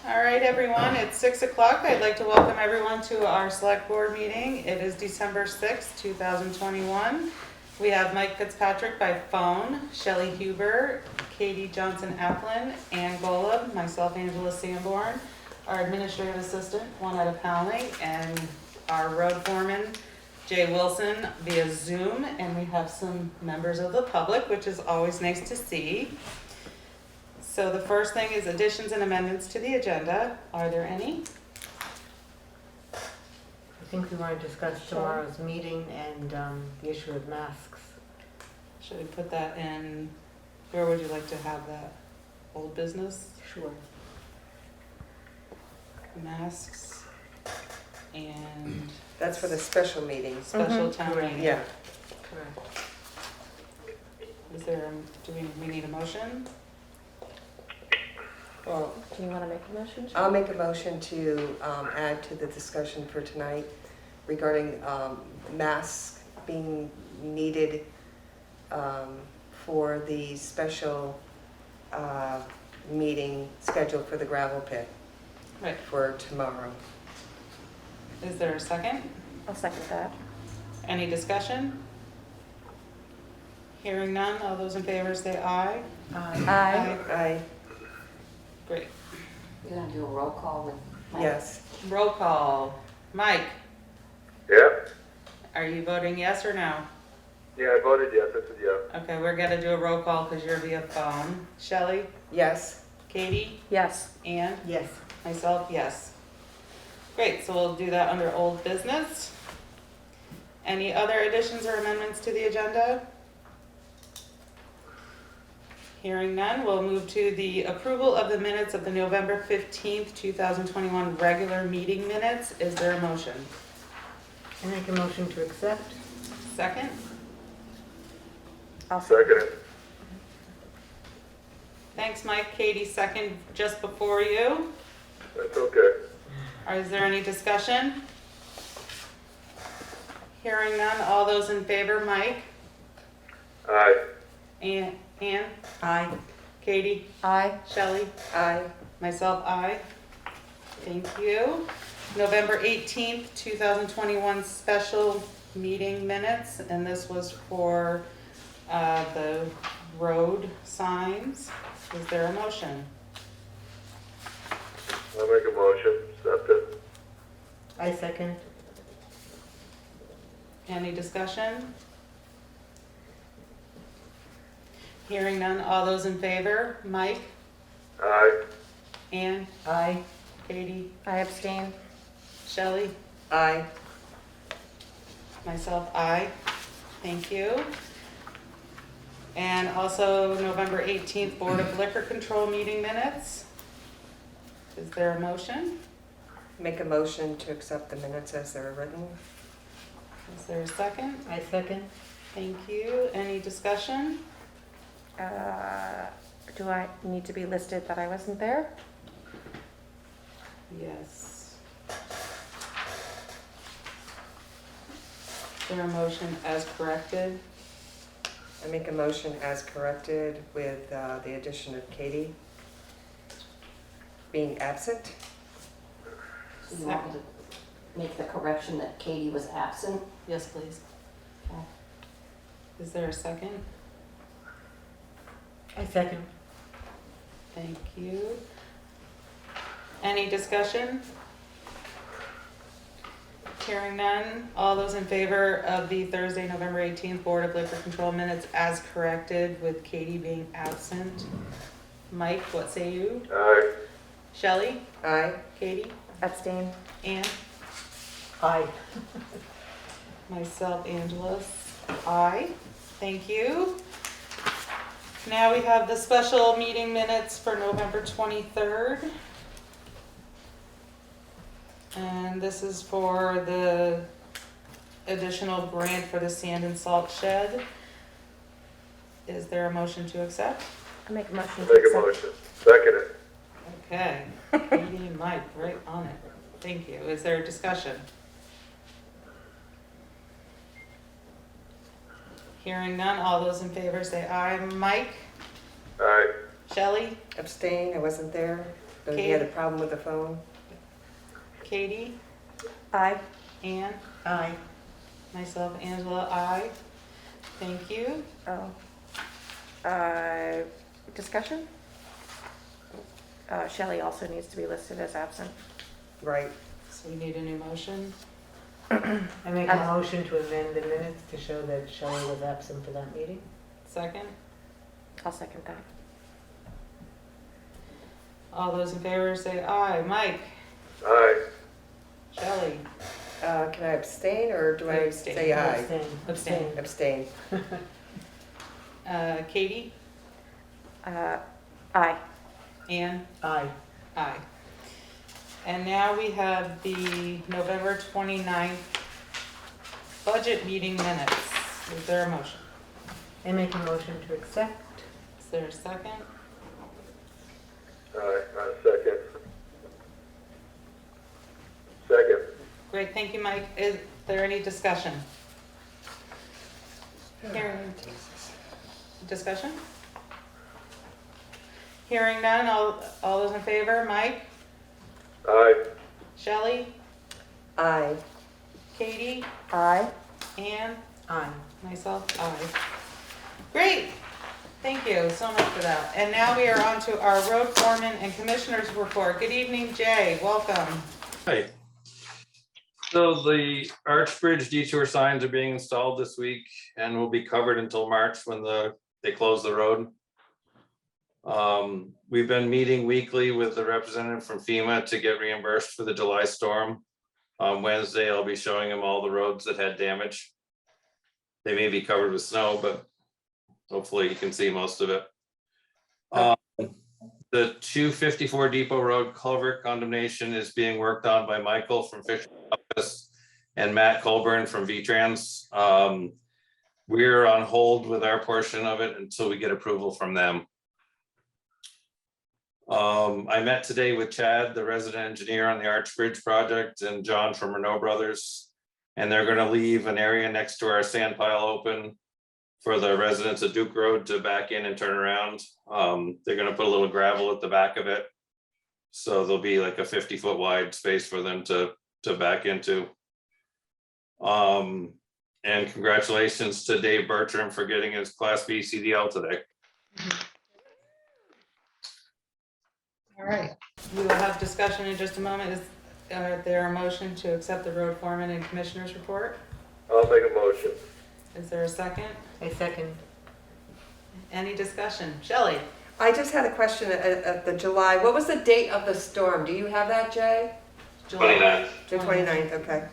All right, everyone, it's 6 o'clock. I'd like to welcome everyone to our select board meeting. It is December 6th, 2021. We have Mike Fitzpatrick by phone, Shelley Huber, Katie Johnson-Applin, Ann Golob, myself, Angela Sanborn, our administrative assistant, Juanetta Powling, and our road foreman, Jay Wilson, via Zoom. And we have some members of the public, which is always nice to see. So the first thing is additions and amendments to the agenda. Are there any? I think we want to discuss tomorrow's meeting and the issue of masks. Should we put that in, where would you like to have that? Old business? Sure. Masks and That's for the special meetings. special town meeting? Yeah. Correct. Is there, do we need a motion? Well, Do you want to make a motion? I'll make a motion to add to the discussion for tonight regarding masks being needed for the special meeting scheduled for the gravel pit Right. for tomorrow. Is there a second? I'll second that. Any discussion? Hearing none, all those in favor say aye. Aye. Aye. Great. You're gonna do a roll call with Mike? Yes. Roll call. Mike, Yeah, are you voting yes or no? yeah, I voted yes, I said yeah. Okay, we're gonna do a roll call because you're via phone. Shelley, Yes. Katie, Yes. Ann, Yes. myself, yes. Great, so we'll do that under old business. Any other additions or amendments to the agenda? Hearing none, we'll move to the approval of the minutes of the November 15th, 2021 regular meeting minutes. Is there a motion? I make a motion to accept. Second? I'll Second it. Thanks, Mike. Katie, second just before you. That's okay. Is there any discussion? Hearing none, all those in favor, Mike? Aye. Ann? Aye. Katie? Aye. Shelley? Aye. Myself, aye. Thank you. November 18th, 2021 special meeting minutes, and this was for the road signs. Is there a motion? I'll make a motion, accept it. I second. Any discussion? Hearing none, all those in favor? Mike? Aye. Ann? Aye. Katie? I abstain. Shelley? Aye. Myself, aye. Thank you. And also November 18th Board of Liquor Control meeting minutes. Is there a motion? Make a motion to accept the minutes as they're written. Is there a second? I second. Thank you. Any discussion? Do I need to be listed that I wasn't there? Yes. Is there a motion as corrected? I make a motion as corrected with the addition of Katie being absent. So you want me to make the correction that Katie was absent? Yes, please. Okay. Is there a second? I second. Thank you. Any discussion? Hearing none. All those in favor of the Thursday, November 18th Board of Liquor Control minutes as corrected with Katie being absent? Mike, what say you? Aye. Shelley? Aye. Katie? Abstain. Ann? Aye. Myself, Angela. Aye. Thank you. Now we have the special meeting minutes for November 23rd. And this is for the additional grant for the sand and salt shed. Is there a motion to accept? I make a motion I'll to make a accept. motion, second it. Okay, Katie and Mike, right on it. Thank you. Is there a discussion? Hearing none, all those in favor say aye. Mike? Aye. Shelley? Abstain, I wasn't there. He had a problem with the phone. Katie, Aye. Ann, Aye. myself, Angela, I. Thank you. Oh. Discussion? Shelley also needs to be listed as absent. Right. So we need a new motion. I make a motion to amend the minutes to show that Shelley was absent for that meeting. Second. I'll second that. All those in favor say aye. Mike, Aye. Shelley, Can I abstain or do I Abstain. say aye? Abstain. Abstain. Abstain. Katie, Aye. Ann, Aye. aye. And now we have the November 29th budget meeting minutes. Is there a motion? I make a motion to accept. Is there a second? Aye. Second. Second. Great, thank you, Mike. Is there any discussion? Hearing, discussion? Hearing none, all those in favor, Mike, Aye. Shelley, Aye. Katie, Aye. Ann, Aye. myself, aye. Great, thank you so much for that. And now we are on to our road foreman and commissioners report. Good evening, Jay, welcome. Hi. So the Arch Bridge detour signs are being installed this week and will be covered until March when they close the road. We've been meeting weekly with the representative from FEMA to get reimbursed for the July storm. On Wednesday, I'll be showing them all the roads that had damage. They may be covered with snow, but hopefully you can see most of it. The 254 Depot Road culvert condemnation is being worked on by Michael from Fisher's Office and Matt Colburn from V-Trans. We're on hold with our portion of it until we get approval from them. I met today with Chad, the resident engineer on the Arch Bridge project, and John from Renault Brothers, and they're going to leave an area next to our sand pile open for the residents of Duke Road to back in and turn around. They're going to put a little gravel at the back of it, so there'll be like a 50-foot wide space for them to back into. And congratulations to Dave Bertram for getting his Class B CDL today. All right, we will have discussion in just a moment. Is there a motion to accept the road foreman and commissioners report? I'll make a motion. Is there a second? I second. Any discussion? Shelley? I just had a question at the July, what was the date of the storm? Do you have that, Jay? 29th. The 29th, okay.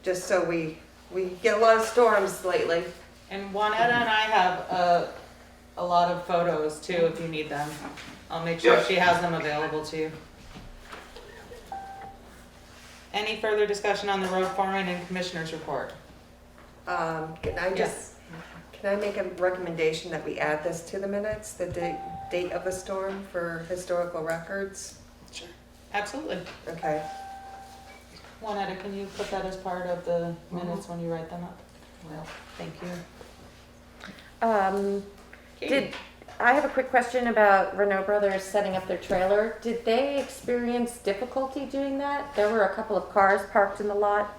Just so we get a lot of storms lately. And Juanetta and I have a lot of photos too, if you need them. I'll make sure she has them available to you. Any further discussion on the road foreman and commissioners report? Can I make a recommendation that we add this to the minutes, the date of the storm for historical records? Sure. Absolutely. Okay. Juanetta, can you put that as part of the minutes when you write them up? Well, thank you. I have a quick question about Renault Brothers setting up their trailer. Did they experience difficulty doing that? There were a couple of cars parked in the lot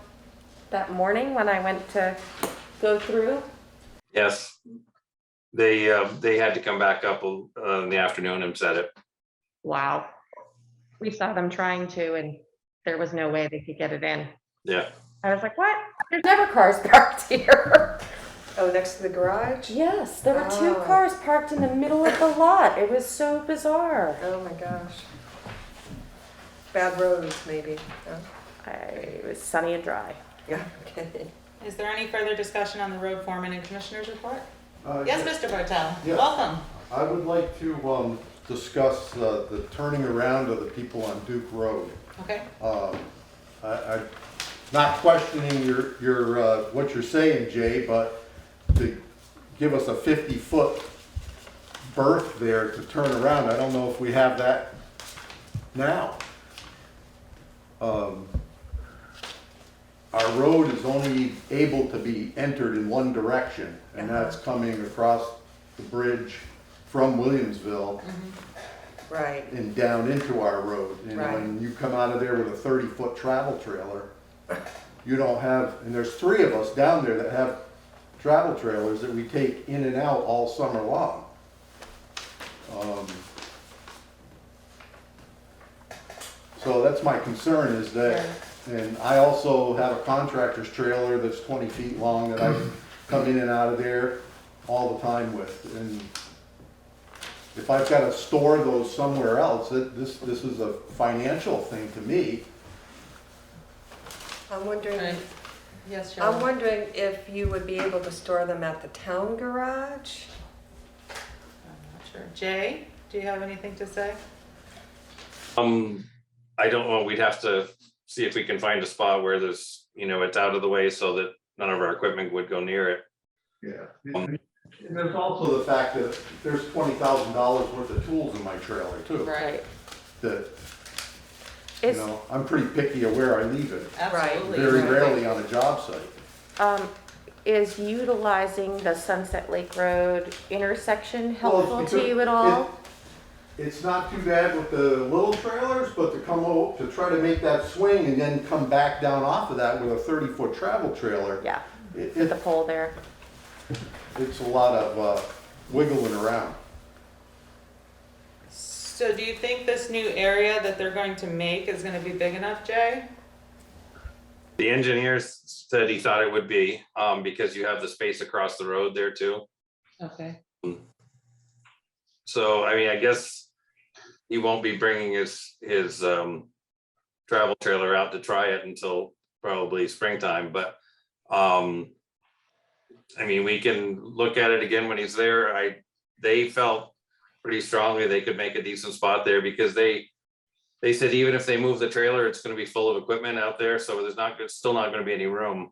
that morning when I went to go through. Yes, they had to come back up in the afternoon and set it. Wow. We saw them trying to, and there was no way they could get it in. Yeah. I was like, what? There's never cars parked here. Oh, next to the garage? Yes, there were two Oh. cars parked in the middle of the lot. It was so bizarre. Oh my gosh. Bad roads, maybe. Oh. It was sunny and dry. Yeah, okay. Is there any further discussion on the road foreman and commissioners report? Yes, Mr. Bartel, Yes. welcome. I would like to discuss the turning around of the people on Duke Road. Okay, I'm not questioning your what you're saying, Jay, but to give us a 50-foot berth there to turn around, I don't know if we have that now. Our road is only able to be entered in one direction, and that's coming across the bridge from Williamsville Right, and down into our road. You know, Right. and you come out of there with a 30-foot travel trailer, you don't have, and there's 3 of us down there that have travel trailers that we take in and out all summer long. So that's my concern is that, and I also have a contractor's trailer that's 20 feet long that I come in and out of there all the time with. And if I've got to store those somewhere else, this is a financial thing to me. I'm wondering, Right. Yes, I'm Shelley? wondering if you would be able to store them at the town garage? I'm not sure. Jay, do you have anything to say? I don't know, we'd have to see if we can find a spot where there's, it's out of the way so that none of our equipment would go near it. Yeah. And there's also the fact that there's $20,000 worth of tools in my trailer too. Right. That, Is, I'm pretty picky of where I leave it. Absolutely. Very rarely on a job site. is utilizing the Sunset Lake Road intersection Well, it's helpful to because you at all? It's not too bad with the little trailers, but to come over, to try to make that swing and then come back down off of that with a 30-foot travel trailer. Yeah, it- with the pole there. It's a lot of wiggling around. So do you think this new area that they're going to make is gonna be big enough, Jay? The engineers said he thought it would be, because you have the space across the road there too. Okay. So, I mean, I guess he won't be bringing his travel trailer out to try it until probably springtime, but, I mean, we can look at it again when he's there. They felt pretty strongly they could make a decent spot there because they said even if they move the trailer, it's gonna be full of equipment out there, so there's still not gonna be any room,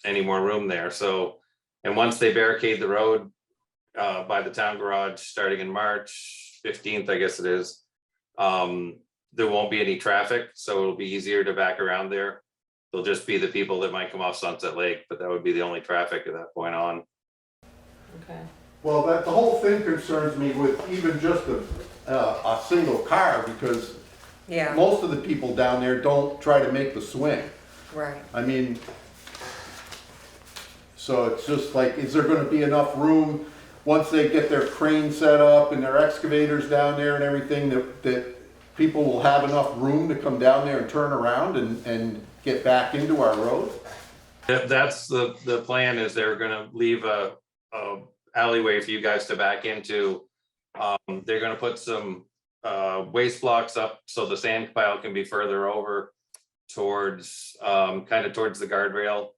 any more room there, so. And once they barricade the road, by the town garage, starting in March 15th, I guess it is, there won't be any traffic, so it'll be easier to back around there. There'll just be the people that might come off Sunset Lake, but that would be the only traffic at that point on. Okay. Well, the whole thing concerns me with even just a single car because Yeah, most of the people down there don't try to make the swing. right. I mean, so it's just like, is there gonna be enough room once they get their crane set up and their excavators down there and everything that people will have enough room to come down there and turn around and get back into our road? That's the plan, is they're gonna leave a alleyway for you guys to back into. They're gonna put some waste blocks up so the sand pile can be further over towards, kind of towards the guardrail.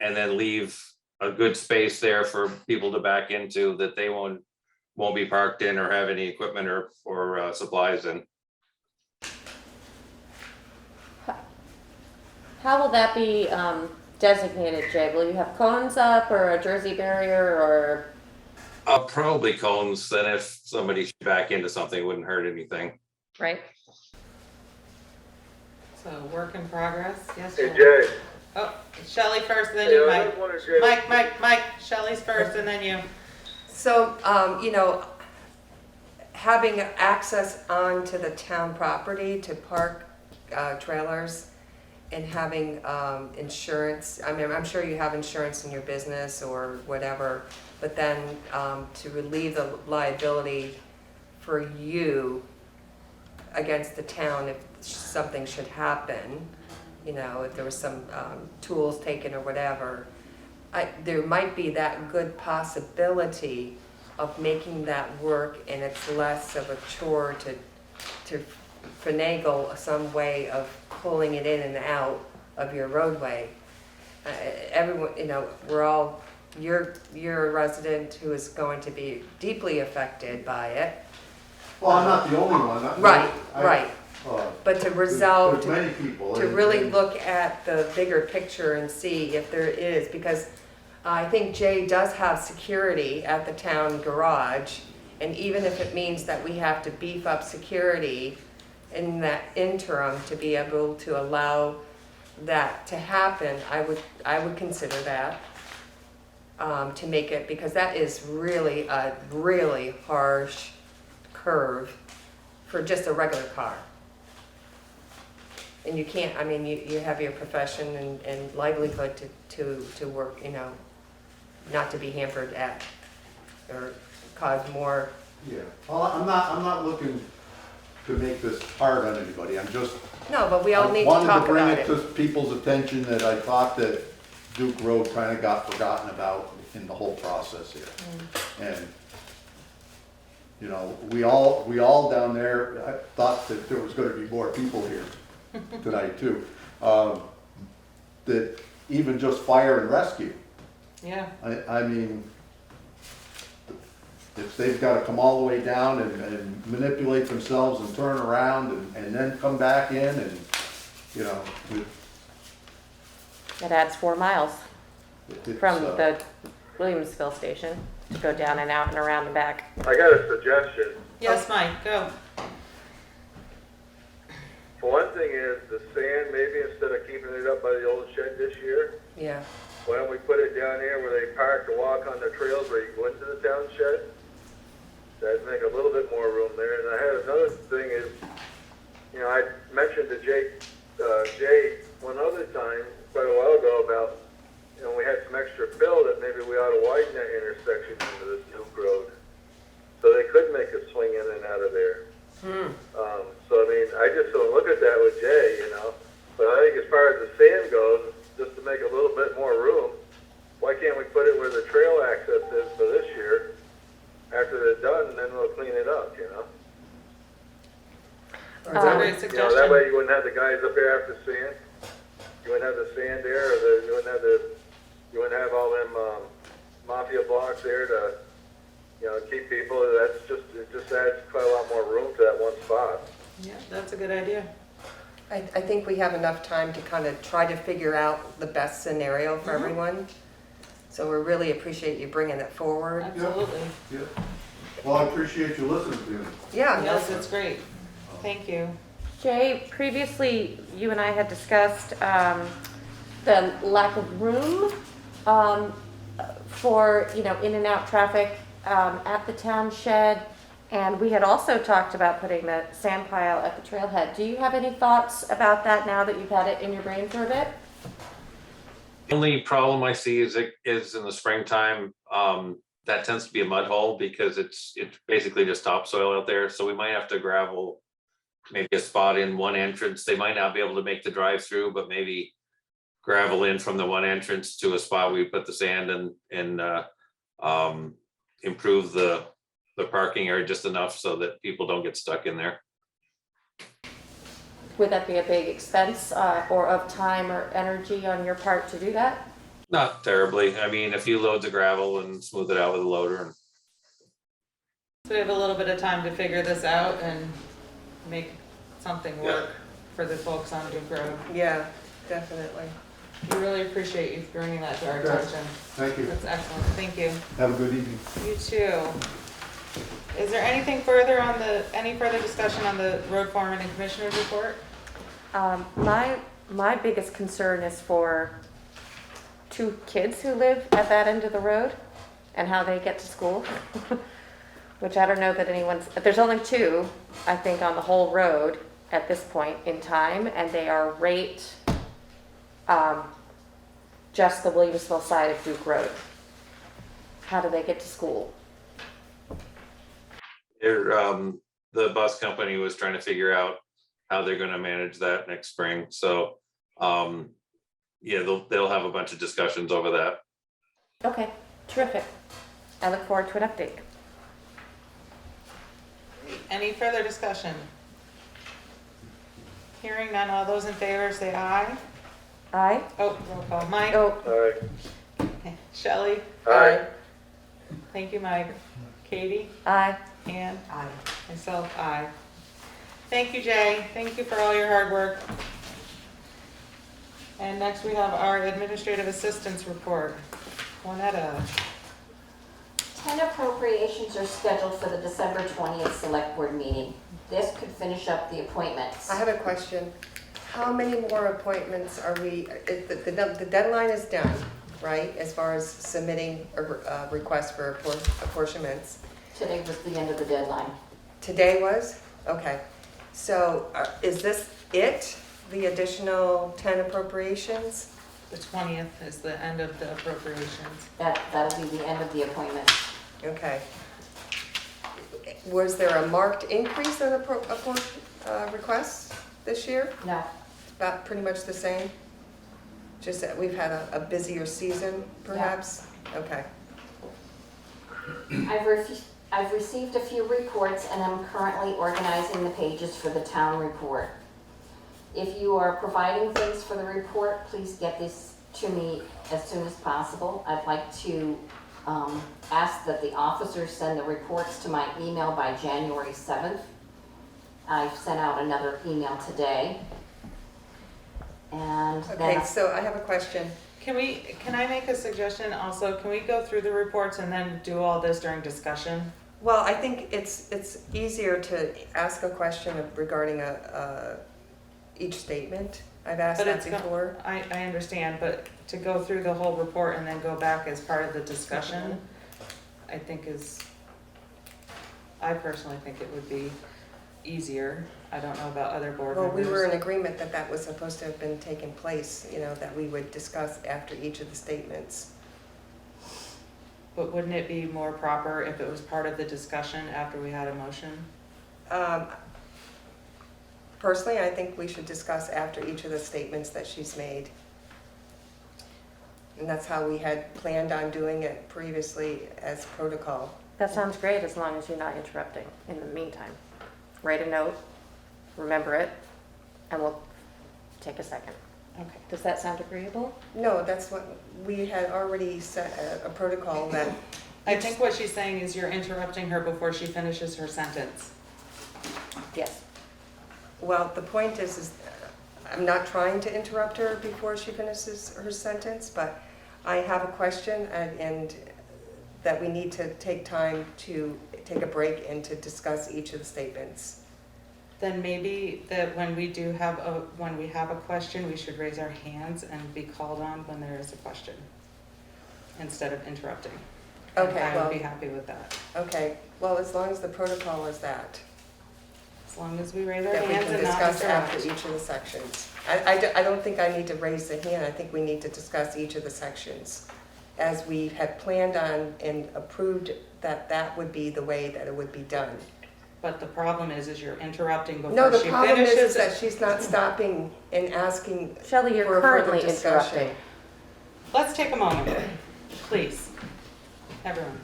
And then leave a good space there for people to back into that they won't be parked in or have any equipment or supplies in. How will that be designated, Jay? Will you have cones up or a Jersey barrier or? Probably cones, then if somebody should back into something, it wouldn't hurt anything. Right. So work in progress, yes, Hey, Shelley? Jay. Oh, Shelley first, and then Yeah, you, I Mike. just wanted Jay. Mike, Shelley's first, and then you. So, having access onto the town property to park trailers and having insurance, I mean, I'm sure you have insurance in your business or whatever, but then to relieve the liability for you against the town if something should happen, if there was some tools taken or whatever, there might be that good possibility of making that work, and it's less of a chore to finagle some way of pulling it in and out of your roadway. Everyone, you're a resident who is going to be deeply affected by it. Well, I'm not the only one. Right, I- right. But to resolve, There's many people. to and- really and- look at the bigger picture and see if there is, because I think Jay does have security at the town garage, and even if it means that we have to beef up security in that interim to be able to allow that to happen, I would consider that, to make it, because that is really a really harsh curve for just a regular car. And you can't, I mean, you have your profession and livelihood to work, you know, not to be hampered at, or cause more. Yeah, well, I'm not looking to make this hard on anybody, I'm just. No, but we all need to I talk about wanted to bring it. it to people's attention that I thought that Duke Road kinda got forgotten about in the whole process here. And, you know, we all down there, I thought that there was gonna be more people here tonight too. That even just fire and rescue, Yeah, I mean, if they've gotta come all the way down and manipulate themselves and turn around and then come back in and, you know, It adds 4 miles it's, from the Williamsville station to go down and out and around and back. I got a suggestion. yes, Mike, go. For one thing is the sand, maybe instead of keeping it up by the old shed this year, Yeah, why don't we put it down here where they park to walk on the trails where you go into the town shed? That'd make a little bit more room there. And I had another thing is, you know, I mentioned to Jay one other time, quite a while ago, about, you know, we had some extra fill that maybe we ought to widen that intersection into this Duke Road. So they could make a swing in and out of there. So I mean, I just don't look at that with Jay, you know. But I think as far as the sand goes, just to make a little bit more room, why can't we put it where the trail access is for this year? After they're done, then we'll clean it up, you know. That's a great You know, that way suggestion. you wouldn't have the guys up there after sand. You wouldn't have the sand there, or you wouldn't have all them mafia blocks there to, you know, keep people. It just adds quite a lot more room to that one spot. Yeah, that's a good idea. I think we have enough time to kind of try to figure out the best scenario for everyone. So we really appreciate you bringing it forward. Absolutely. yeah. Well, I appreciate you listening to me. Yeah, Yes, it's great. Thank you. Jay, previously you and I had discussed the lack of room for, you know, in and out traffic at the town shed. And we had also talked about putting the sand pile at the trailhead. Do you have any thoughts about that now that you've had it in your brain for a bit? The only problem I see is in the springtime, that tends to be a mud hole because it's basically just topsoil out there. So we might have to gravel maybe a spot in one entrance. They might not be able to make the drive through, but maybe gravel in from the one entrance to a spot where we put the sand and improve the parking area just enough so that people don't get stuck in there. Would that be a big expense or of time or energy on your part to do that? Not terribly. I mean, a few loads of gravel and smooth it out with a loader. And So we have a little bit of time to figure this out and make something work for the folks on Duke Road. yeah, definitely. We really appreciate you bringing that to our Yes. attention. Thank you. That's excellent. Thank you. Have a good evening. You too. Is there anything further on any further discussion on the road foreman and commissioner's report? My biggest concern is for 2 kids who live at that end of the road and how they get to school. Which I don't know that there's only 2, I think, on the whole road at this point in time, and they are right just the Williamsville side of Duke Road. How do they get to school? the bus company was trying to figure out how they're gonna manage that next spring, so, yeah, they'll have a bunch of discussions over that. Okay, terrific. I look forward to an update. Any further discussion? Hearing none, all those in favor say aye. Aye? Oh, roll call. Mike? Oh, Aye. Shelley? Aye. Thank you, Mike. Katie? aye. Ann? Aye. Myself, aye. Thank you, Jay. Thank you for all your hard work. And next we have our administrative assistance report. Juanetta. 10 appropriations are scheduled for the December 20th Select Board meeting. This could finish up the appointments. I have a question. How many more appointments are we, the deadline is done, right? As far as submitting a request for apportionments. Today was the end of the deadline. Today was? Okay. So is this it, the additional 10 appropriations? The 20th is the end of the appropriations. That'll be the end of the appointment. Okay. Was there a marked increase in requests this year? No, About pretty much the same? Just that we've had a busier season, perhaps? Okay. I've received a few reports and I'm currently organizing the pages for the town report. If you are providing things for the report, please get this to me as soon as possible. I'd like to ask that the officers send the reports to my email by January 7th. I've sent out another email today. And Okay, then, so I have a question. Can I make a suggestion also? Can we go through the reports and then do all this during discussion? Well, I think it's easier to ask a question regarding each statement. I've asked But that it's before. I understand, but to go through the whole report and then go back as part of the discussion, I think I personally think it would be easier. I don't know about other board Well, members. we were in agreement that that was supposed to have been taking place, that we would discuss after each of the statements. But wouldn't it be more proper if it was part of the discussion after we had a motion? Personally, I think we should discuss after each of the statements that she's made. And that's how we had planned on doing it previously as protocol. That sounds great, as long as you're not interrupting in the meantime. Write a note, remember it, and we'll take a second. Okay. Does that sound agreeable? No, that's what, we had already set a protocol that, I think what she's saying is you're interrupting her before she finishes her sentence. Yes. well, the point is I'm not trying to interrupt her before she finishes her sentence, but I have a question and that we need to take time to take a break and to discuss each of the statements. Then maybe that when we have a question, we should raise our hands and be called on when there is a question, instead of interrupting. Okay, I well, would be happy with that, okay, well, as long as the protocol is that as long as we raise our we hands can and not discuss after interrupt. each of the sections. I don't think I need to raise the hand, I think we need to discuss each of the sections. As we had planned on and approved that would be the way that it would be done. But the problem is you're interrupting before No, the she problem is finishes. that she's not stopping and asking. Shelley, you're For a further currently discussion. interrupting. Let's take a moment, please, everyone.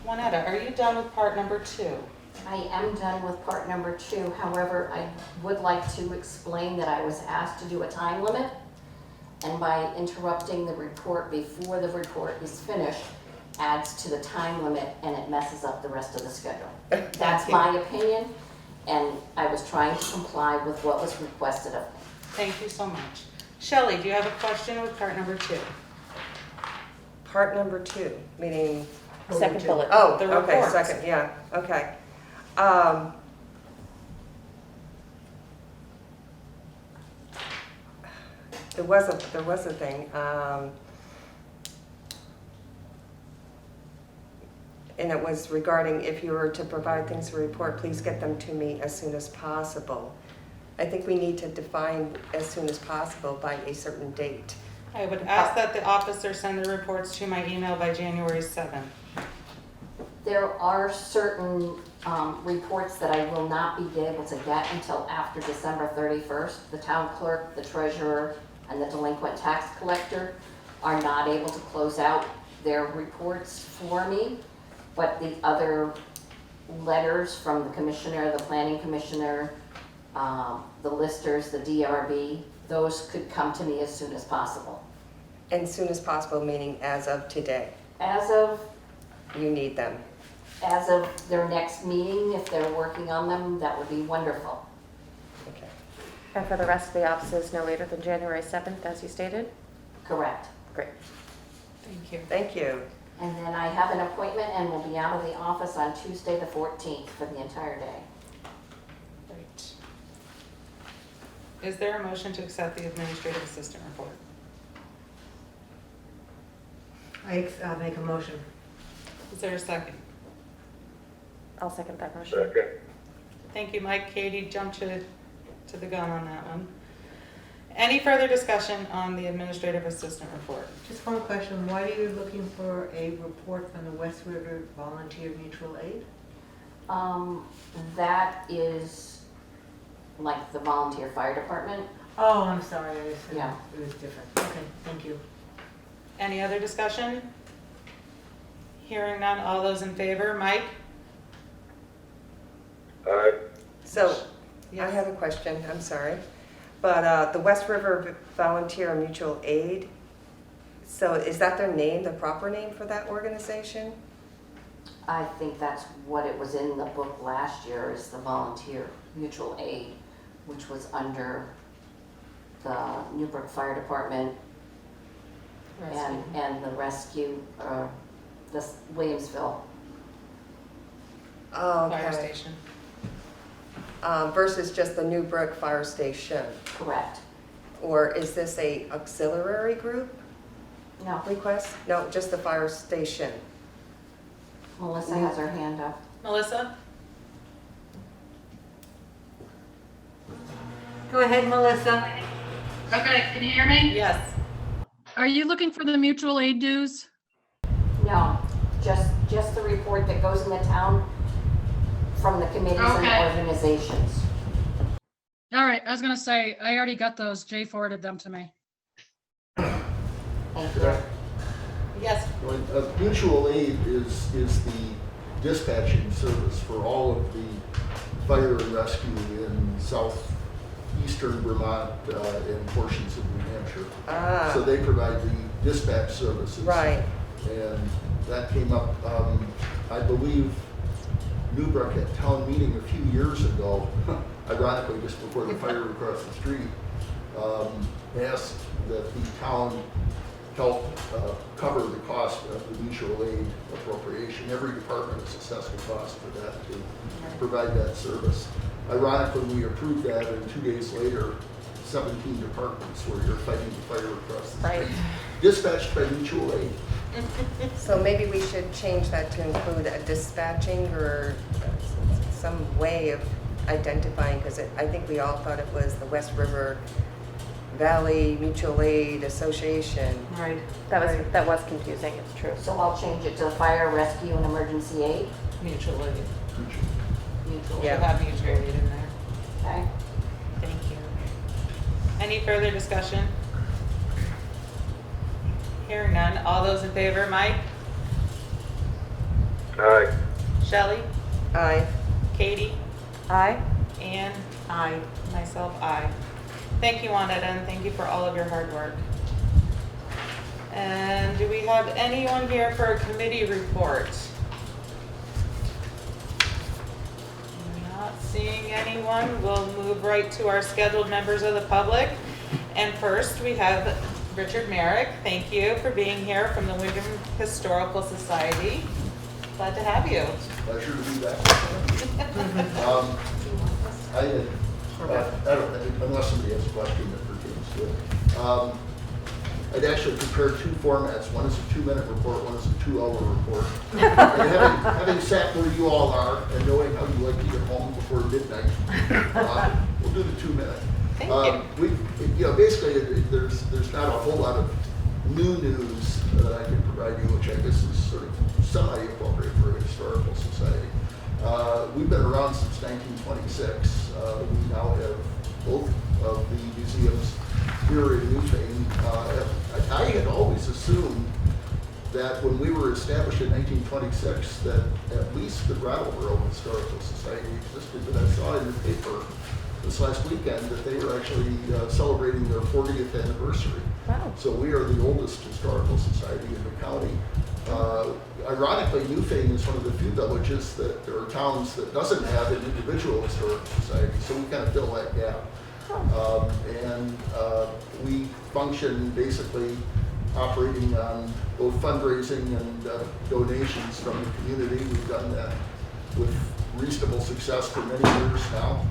Juanetta, are you done with part number 2? I am done with part number 2. However, I would like to explain that I was asked to do a time limit. And by interrupting the report before the report is finished adds to the time limit and it messes up the rest of the schedule. That's my opinion, and I was trying to comply with what was requested of me. Thank you so much. Shelley, do you have a question with part number 2? Part number 2, meaning. Second bullet. Oh, The okay, reports. second, yeah, okay. There was a thing, and it was regarding if you were to provide things to report, please get them to me as soon as possible. I think we need to define as soon as possible by a certain date. I would ask that the officer send the reports to my email by January 7th. There are certain reports that I will not be able to get until after December 31st. The town clerk, the treasurer, and the delinquent tax collector are not able to close out their reports for me, but the other letters from the commissioner, the planning commissioner, the listers, the DRB, those could come to me as soon as possible. And soon as possible, meaning as of today, As of you need them. their next meeting, if they're working on them, that would be wonderful. Okay. And for the rest of the offices, no later than January 7th, as you stated? Correct. Great. Thank you. Thank you. And then I have an appointment and will be out of the office on Tuesday, the 14th, for the entire day. Great. Is there a motion to accept the administrative assistant report? I'll make a motion. Is there a second? I'll second that motion. Second. Thank you, Mike. Katie jumped to the gun on that one. Any further discussion on the administrative assistant report? Just one question, why are you looking for a report from the West River Volunteer Mutual Aid? That is like the volunteer fire department. Oh, I'm sorry, I assumed Yeah. it was different. Okay, thank you. Any other discussion? Hearing none, all those in favor, Mike? Aye. So, I Yes. have a question, I'm sorry. But the West River Volunteer Mutual Aid, so is that their name, the proper name for that organization? I think that's what it was in the book last year, is the volunteer mutual aid, which was under the Newburgh Fire Department and the rescue, this Williamsville. Oh, Fire okay. station. Versus just the Newburgh Fire Station? Correct. Or is this a auxiliary group No, request? No, just the fire station. Melissa has her hand up. Melissa? Go ahead, Melissa. Okay, can you hear me? Yes. Are you looking for the mutual aid dues? No, just the report that goes in the town from the committees Okay. and organizations. All right, I was gonna say, I already got those. Jay forwarded them to me. Thank you. Yes. Mutual aid is the dispatching service for all of the fire and rescue in southeastern Vermont and portions of New Hampshire. So Ah, they provide the dispatch services. right. And that came up, I believe, Newbrook at town meeting a few years ago, ironically just before the fire across the street, asked that the town help cover the cost of the mutual aid appropriation. Every department has assessed a cost for that to provide that service. Ironically, we approved that, and 2 days later, 17 departments were here fighting the fire across the street. Right. Dispatched by mutual aid. So maybe we should change that to include a dispatching or some way of identifying, because I think we all thought it was the West River Valley Mutual Aid Association. Right. That was confusing, it's true. So I'll change it to fire, rescue, and emergency aid. Mutual aid. Mutual. Should Yeah. have mutual aid in there. Okay. Thank you. Any further discussion? Hearing none, all those in favor, Mike? Aye. Shelley? Aye. Katie? Aye? Ann? Aye. Myself, aye. Thank you, Wanda, and thank you for all of your hard work. And do we have anyone here for a committee report? Not seeing anyone, we'll move right to our scheduled members of the public. And first, we have Richard Marek. Thank you for being here from the Windam Historical Society. Glad to have you. Pleasure to be back. I had, I don't know, unless somebody has a question that pertains to it. I'd actually prepared two formats. One is a 2-minute report, one is a 2-hour report. And having sat where you all are and knowing how you like to get home before midnight, we'll do the 2-minute. Thank you. Basically, there's not a whole lot of new news that I can provide you, which I guess is sort of semi-appropriate for a historical society. We've been around since 1926. We now have both of the museums here in Newfane. I had always assumed that when we were established in 1926 that at least the Brattleboro Historical Society existed, but I saw in the paper this last weekend that they were actually celebrating their 40th anniversary. Wow. So we are the oldest historical society in the county. Ironically, Newfane is one of the few villages that there are towns that doesn't have an individual historical society, so we kind of fill that gap. We function basically operating on both fundraising and donations from the community. We've done that with reasonable success for many years now.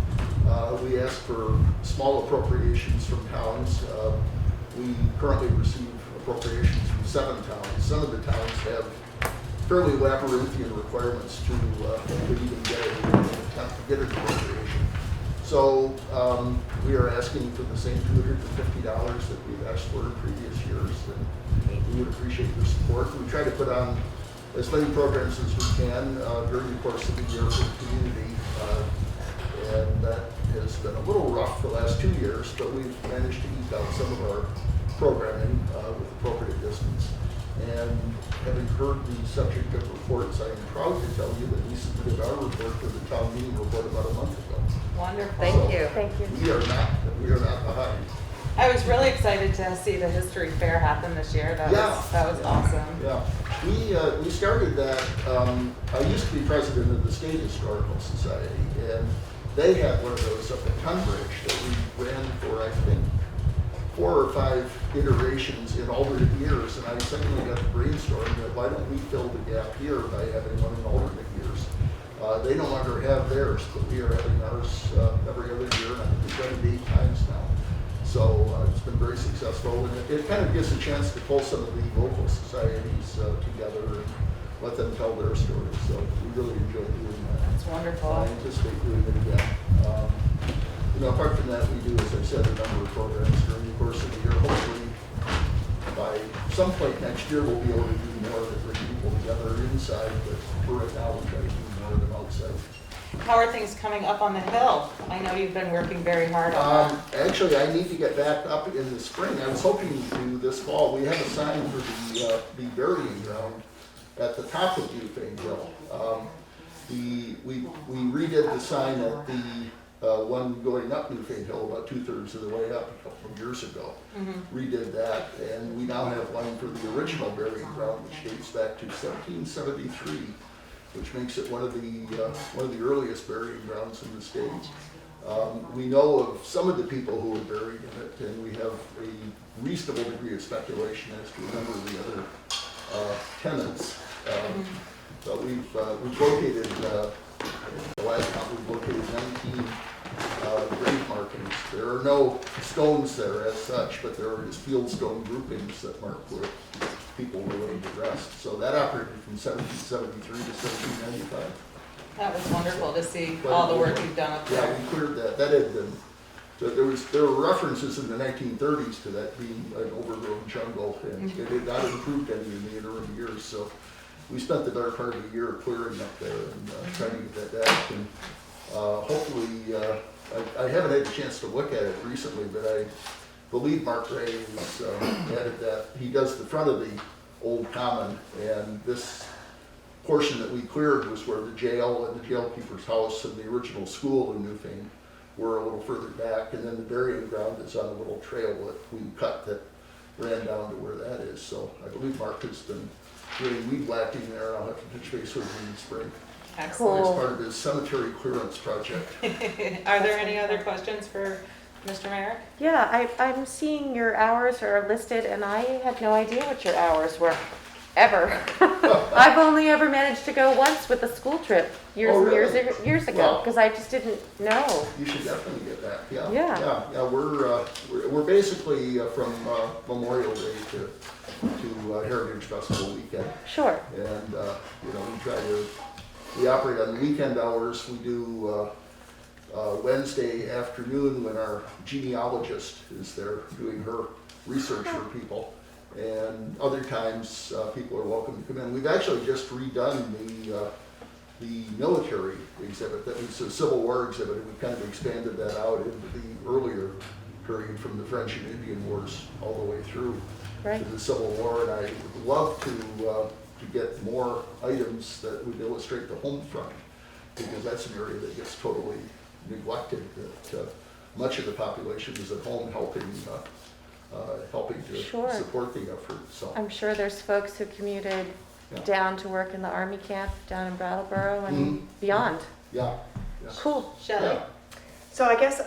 We ask for small appropriations from towns. We currently receive appropriations from 7 towns. Some of the towns have fairly labyrinthian requirements to even get an appropriation. So we are asking for the same $250 that we've asked for in previous years, and we would appreciate your support. We try to put on as many programs as we can during the course of the year for the community, and that has been a little rough the last 2 years, but we've managed to eke out some of our programming with appropriate distance. And having heard the subject of reports, I am proud to tell you that we submitted our report for the town meeting report about a month ago. Wonderful. Thank you. Thank you. We are not behind. I was really excited to see the history fair happen this year. That was awesome. Yeah, we started that. I used to be president of the State Historical Society, and they had one of those up at Tunbridge that we ran for, I think, 4 or 5 iterations in alternate years, and I suddenly got to brainstorm that why don't we fill the gap here by having one in alternate years. They no longer have theirs, but we are having ours every other year, and I think we've done it 8 times now. So it's been very successful, and it kind of gives a chance to pull some of the local societies together and let them tell their stories. So we really enjoy doing that. That's wonderful. I anticipate doing it again. Apart from that, we do, as I said, a number of programs during the course of the year. Hopefully, by some point next year, we'll be able to do more that bring people together inside, but for right now, we try to do more of them outside. How are things coming up on the hill? I know you've been working very hard on that. Actually, I need to get back up in the spring. I was hoping to this fall. We have a sign for the burying ground at the top of Newfane Hill. We redid the sign at the one going up Newfane Hill about 2/3 of the way up a couple of years ago. Redid that, and we now have one for the original burying ground, which dates back to 1773, which makes it one of the earliest burying grounds in the state. We know of some of the people who are buried in it, and we have a reasonable degree of speculation as to a number of the other tenants. But we've located, the last count, we've located 19 grave markings. There are no stones there as such, but there are just fieldstone groupings that mark where people were laid to rest. So that operated from 1773 to 1795. That was wonderful to see all the work you've done up there. Yeah, we cleared that. That had been, so there were references in the 1930s to that being an overgrown jungle, and it had not improved any in the interim years. So we spent the better part of the year clearing up there and trying to get that back. And hopefully, I haven't had a chance to look at it recently, but I believe Mark Ray has added that. He does the front of the old common, and this portion that we cleared was where the jail and the jailkeeper's house and the original school in Newfane were a little further back, and then the burying ground is on a little trail that we cut that ran down to where that is. So I believe Mark has been doing weed whacking there, and I'll have to touch base with him in the spring. Excellent. As part of his cemetery clearance project. Are there any other questions for Mr. Marek? Yeah, I'm seeing your hours are listed, and I had no idea what your hours were, ever. I've only ever managed to go once with a school trip years ago, Well, because I just didn't know. You should definitely get that. Yeah. We're basically from Memorial Day to Heritage Festival weekend, Sure. and we operate on the weekend hours. We do Wednesday afternoon when our genealogist is there doing her research for people, and other times people are welcome to come in. We've actually just redone the military exhibit. That was a Civil War exhibit, and we kind of expanded that out into the earlier period from the French and Indian Wars all the way through to the Civil War. And I would love to get more items that would illustrate the home front, because that's an area that gets totally neglected. That much of the population is at home helping to support the effort. So I'm sure there's folks who commuted down to work in the Army camp down in Brattleboro and beyond. Yeah. Cool. Shelley? Yeah. So I guess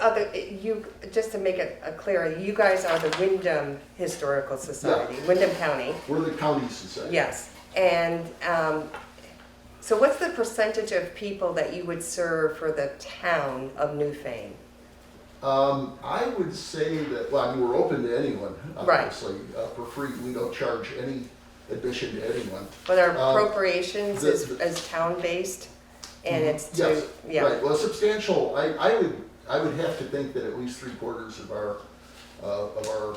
just to make it clear, you guys are the Windam Historical Society, Windam County. We're the county society. Yes, and so what's the percentage of people that you would serve for the town of Newfane? I would say that, we're open to anyone, obviously, for free. We don't charge any admission to anyone. But our Um, appropriations the- is town-based, and it's to, Yes, yeah. right, well, substantial, I would have to think that at least 3/4 of our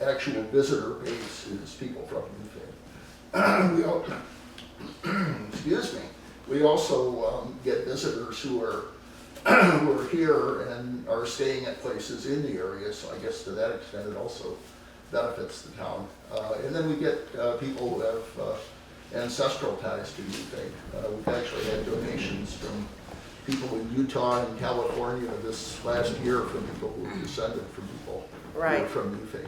actual visitor base is people from Newfane. We all, excuse me, we also get visitors who are here and are staying at places in the area, so I guess to that extent it also benefits the town. And then we get people who have ancestral ties to Newfane. We've actually had donations from people in Utah and California this last year, from people who are descended from people who are Right. from Newfane.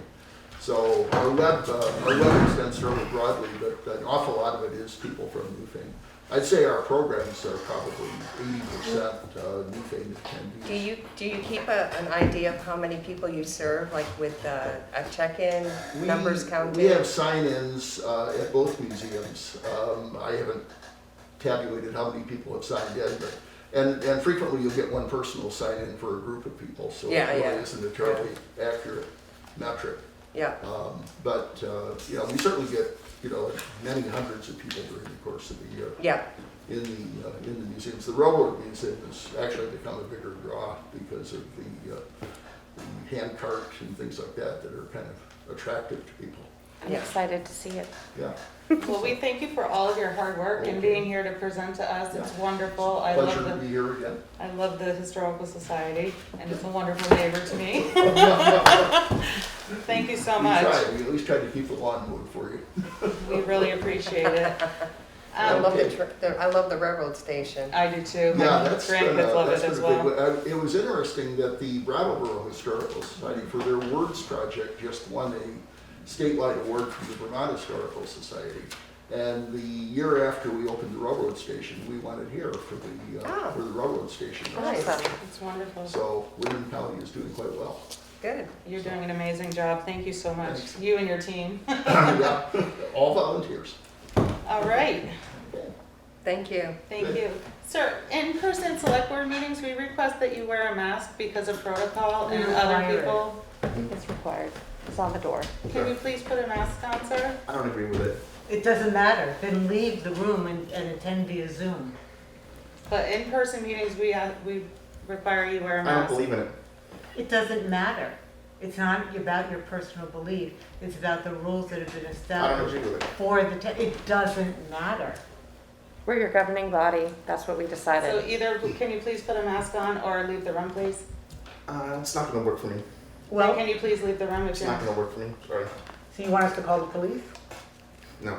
So our web extends fairly broadly, but an awful lot of it is people from Newfane. I'd say our programs are probably 80% Newfane attendees. Do you keep an idea of how many people you serve, like with a check-in, numbers counted? We have sign-ins at both museums. I haven't tabulated how many people have signed in, but, and frequently you'll get one person will sign in for a group of people, so it Yeah, really yeah. isn't a terribly accurate metric. Yeah, But you know, we certainly get, you know, many hundreds of people during the course of the year yeah, in the museums. The Railroad Museum has actually become a bigger draw because of the hand cart and things like that that are kind of attractive to people. I'm Yeah. excited to see it. Yeah, Well, we thank you for all of your hard work and being here to present to us. It's wonderful. pleasure to be here again. I love the Historical Society, and it's a wonderful neighbor to me. Thank you so We much. tried. We at least tried to keep the lawn mowed for you. We really appreciate it. I love Okay. I love the railroad station. I do too. My Yeah, that's been, grandkids love that's it been as a big well. one. It was interesting that the Brattleboro Historical Society, for their Words project, just won a statewide award from the Vermont Historical Society. And the year after we opened the railroad station, we won it here for the railroad station. Nice. It's wonderful. So Windam County is doing quite well. Good. You're doing an amazing job. Thank you so much. Thanks. You and your team. Yeah, all volunteers. All right. Thank you. Thank you. Sir, in-person select board meetings, we request that you wear a mask because of protocol and We other require it. people. It's required. It's on the door. Can you please put a mask on, sir? I don't agree with it. It doesn't matter, then leave the room and attend via Zoom. But in-person meetings, we require you wear a I don't mask. believe in it. It doesn't matter. It's not about your personal belief, it's about the rules that have been I don't established agree with it. for it doesn't matter. We're your governing body. That's what we So decided. either, can you please put a mask on or leave the room, please? It's not gonna work for me. Then Well, can you please leave the room if It's you're? not gonna work for me, sorry. so you want us to call the police? No.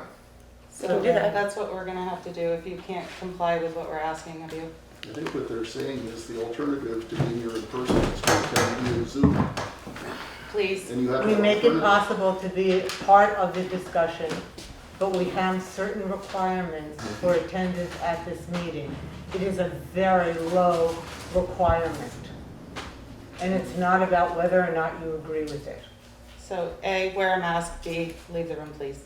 So So do that. that's what we're gonna have to do if you can't comply with what we're asking of you. I think what they're saying is the alternative to being here in person is to attend via Zoom. Please. And you have We an make it alternative. possible to be part of the discussion, but we have certain requirements for attendance at this meeting. It is a very low requirement. And it's not about whether or not you agree with it. So A, wear a mask, B, leave the room, please.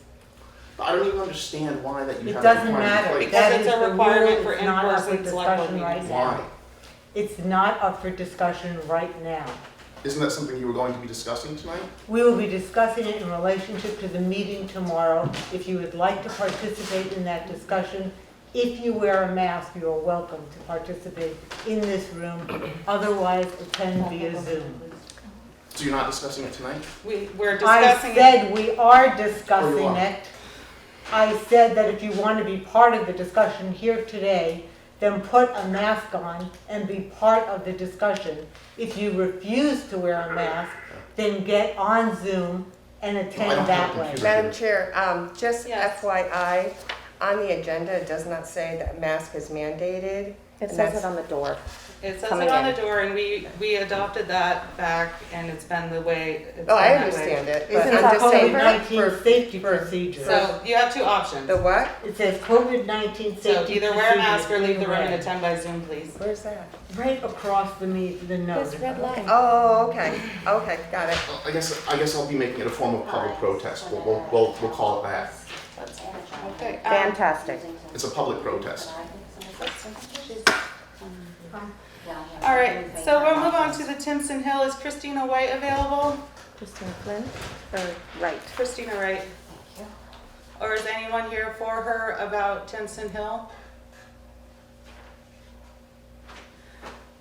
I don't even understand why that you It have doesn't requirement in matter. place. Because That it's is a the requirement rule. for It's not up for in-person select board discussion right meetings. now. Why? It's not up for discussion right now. Isn't that something you were going to be discussing tonight? We will be discussing it in relationship to the meeting tomorrow. If you would like to participate in that discussion, if you wear a mask, you are welcome to participate in this room. Otherwise, attend via Zoom. So you're not discussing it tonight? We're I discussing it. said we are Oh, you discussing are. it. I said that if you want to be part of the discussion here today, then put a mask on and be part of the discussion. If you refuse to wear a mask, then get on Zoom and I don't attend have that a way. computer. Madam Chair, just Yes. FYI, on the agenda, it does not say that mask is mandated. It and says that's- it on the door. It says Coming it on in. the door and we adopted that back and it's been the way. it's Oh, I been that way. understand it, but It I'm says just saying COVID-19 for, safety procedures. So you have two options. the what? It says COVID-19 safety So procedures. either wear a mask or leave the in room and red. attend by Zoom, please. Where's that? Right across the note. This red line. Oh, okay, okay, got it. I guess I'll be making it a form of public protest. We'll call it that. Okay. Fantastic. It's a public protest. All right, so we'll move on to the Timpson Hill. Is Christina White available? Christina Flynn, or right. Christina Wright. Or is anyone here for her about Tinston Hill?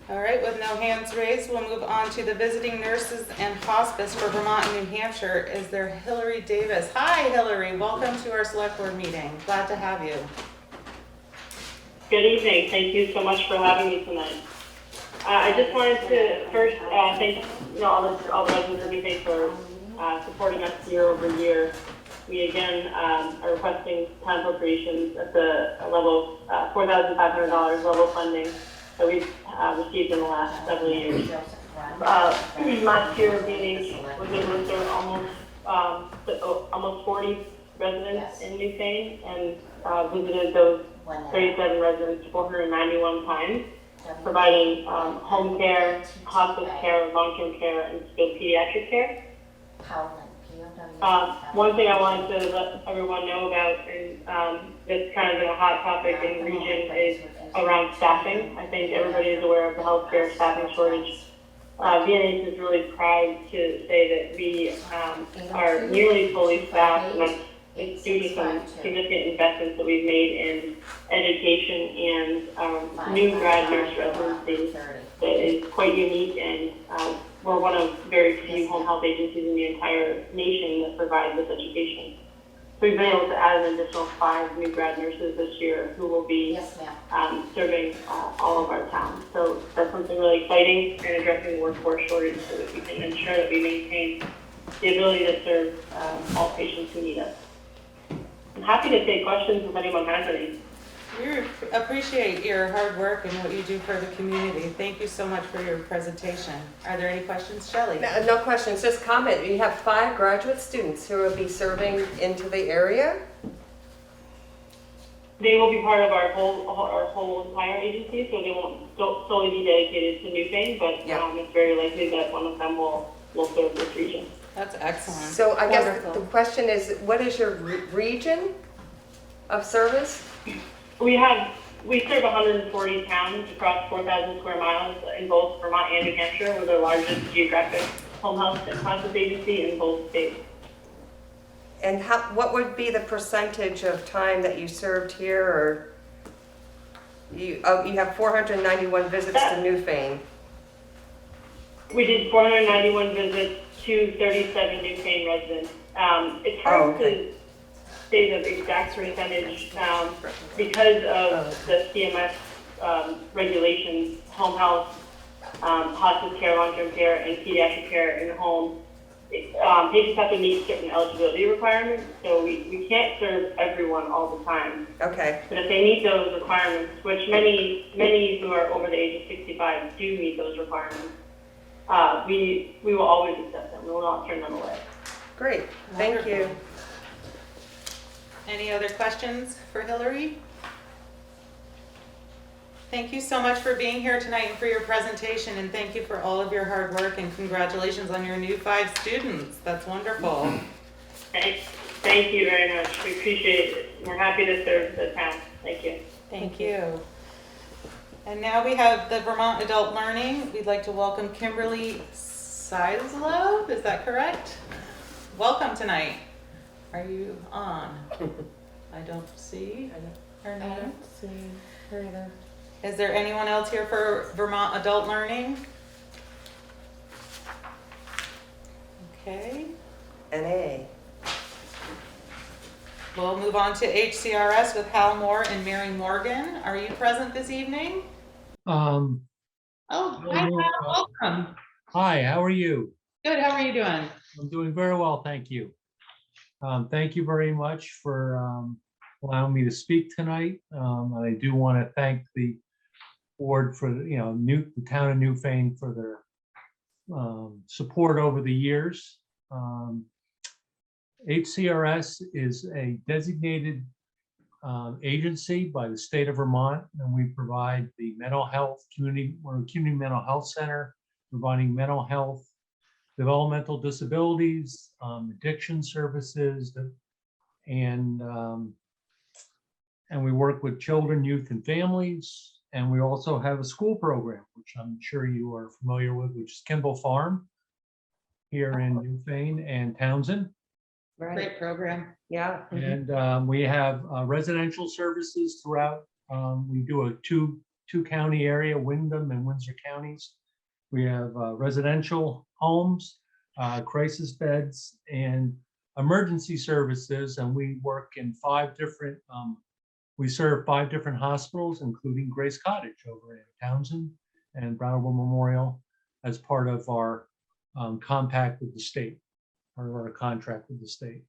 All right, with no hands raised, we'll move on to the visiting nurses and hospice for Vermont and New Hampshire. Is there Hillary Davis? Hi, Hillary. Welcome to our select board meeting. Glad to have you. Good evening. Thank you so much for having me tonight. I just wanted to first thank all the residents of Newfane for supporting us year over year. We again are requesting town appropriations at the level of $4,500 level funding that we've received in the last several years. Last year meeting was able to serve almost 40 residents in Newfane and visited those 37 residents 491 times, providing home care, hospice care, long-term care, and skilled pediatric care. One thing I wanted to let everyone know about, and that's kind of been a hot topic in the region, is around staffing. I think everybody is aware of the healthcare staffing shortage. VNH is really proud to say that we are nearly fully staffed, and that's it's due to some significant investments that we've made in education and new grad nurse residency that is quite unique, and we're one of very few home health agencies in the entire nation that provide this education. So we've been able to add an additional 5 new grad nurses this year who will be serving all of our towns. So that's something really exciting, and addressing the workforce shortage so that we can ensure that we maintain the ability to serve all patients who need us. I'm happy to take questions if anyone has any. We appreciate your hard work and what you do for the community. Thank you so much for your presentation. Are there any questions, Shelley? No questions, just comment. You have 5 graduate students who will be serving into the area? They will be part of our whole entire agency, so they won't solely be dedicated to Newfane, but it's very likely that one of them will serve this region. That's excellent. So I guess Wonderful. the question is, what is your region of service? We serve 140 towns across 4,000 square miles in both Vermont and New Hampshire. We're the largest geographic home health and hospice agency in both states. And what would be the percentage of time that you served here, or you have 491 visits to Newfane? We did 491 visits to 37 Newfane residents. It's hard to say the exact percentage because of the CMS regulations, home health, hospice care, long-term care, and pediatric care in the home. Patients have to meet certain eligibility requirements, so we can't serve everyone all the time. Okay. But if they meet those requirements, which many who are over the age of 65 do meet those requirements, we will always accept them. We will not turn them away. Great, thank you. Any other questions for Hillary? Thank you so much for being here tonight and for your presentation, and thank you for all of your hard work, and congratulations on your new 5 students. That's wonderful. Thank you very much. We appreciate it. We're happy to serve the town. Thank you. Thank you. And now we have the Vermont Adult Learning. We'd like to welcome Kimberly Seislow. Is that correct? Welcome tonight. Are you on? I don't see her name. I don't see her either. Is there anyone else here for Vermont Adult Learning? Okay. NA. We'll move on to HCRS with Hal Moore and Mary Morgan. Are you present this evening? Oh, hi, Hal. Welcome. Hi, how are you? Good. How are you doing? I'm doing very well, thank you. Thank you very much for allowing me to speak tonight. I do want to thank the board for, the town of Newfane for their support over the years. HCRS is a designated agency by the state of Vermont, and we provide the mental health community. We're a community mental health center providing mental health, developmental disabilities, addiction services, and we work with children, youth, and families. And we also have a school program, which I'm sure you are familiar with, which is Kimball Farm here in Newfane and Townsend. Great program. Yeah. And we have residential services throughout. We do a two county area, Windam and Windsor counties. We have residential homes, crisis beds, and emergency services. And we work in we serve 5 different hospitals, including Grace Cottage over in Townsend and Brattleboro Memorial, as part of our compact with the state, part of our contract with the state.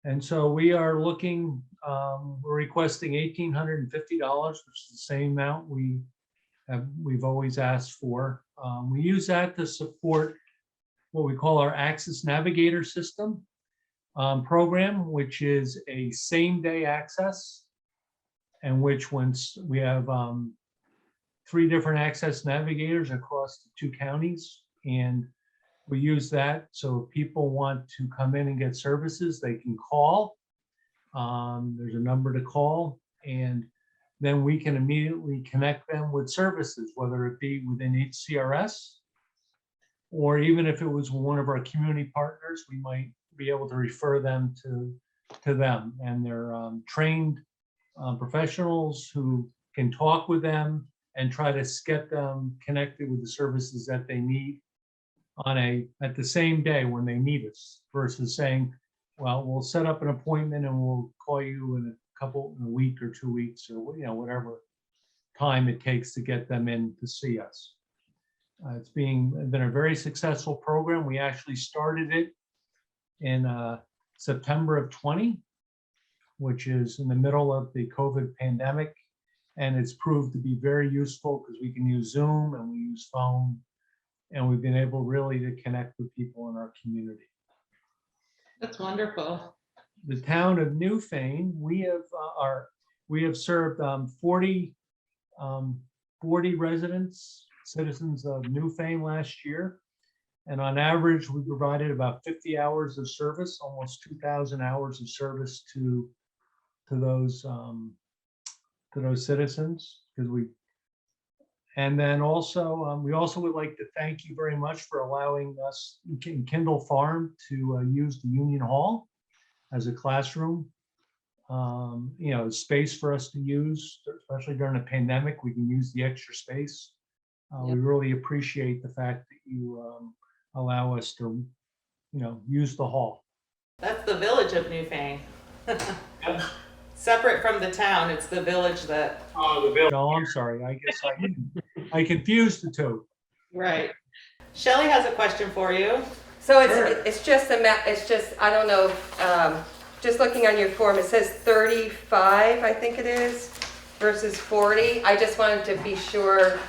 And so we are looking, we're requesting $1,850, which is the same amount we've always asked for. We use that to support what we call our Access Navigator system program, which is a same-day access, and which once we have 3 different access navigators across the 2 counties, and we use that so if people want to come in and get services, they can call. There's a number to call, and then we can immediately connect them with services, whether it be within HCRS, or even if it was one of our community partners, we might be able to refer them to them. And they're trained professionals who can talk with them and try to get them connected with the services that they need at the same day when they need us, versus saying, well, we'll set up an appointment and we'll call you in a week or 2 weeks, or whatever time it takes to get them in to see us. It's been a very successful program. We actually started it in September of 20, which is in the middle of the COVID pandemic. And it's proved to be very useful because we can use Zoom and we use phone, and we've been able really to connect with people in our community. That's wonderful. The town of Newfane, we have served 40 residents, citizens of Newfane last year. And on average, we provided about 50 hours of service, almost 2,000 hours of service to those citizens. And then also, we also would like to thank you very much for allowing us in Kindle Farm to use the Union Hall as a classroom, space for us to use, especially during a pandemic. We can use the extra space. We really appreciate the fact that you allow us to, use the hall. That's the village of Newfane. Separate from the town, it's the village that. Oh, the village. Oh, I'm sorry. I guess I confused the two. Right. Shelley has a question for you. So it's just I don't know, just looking on your form, it says 35, I think it is, versus 40. I just wanted to be sure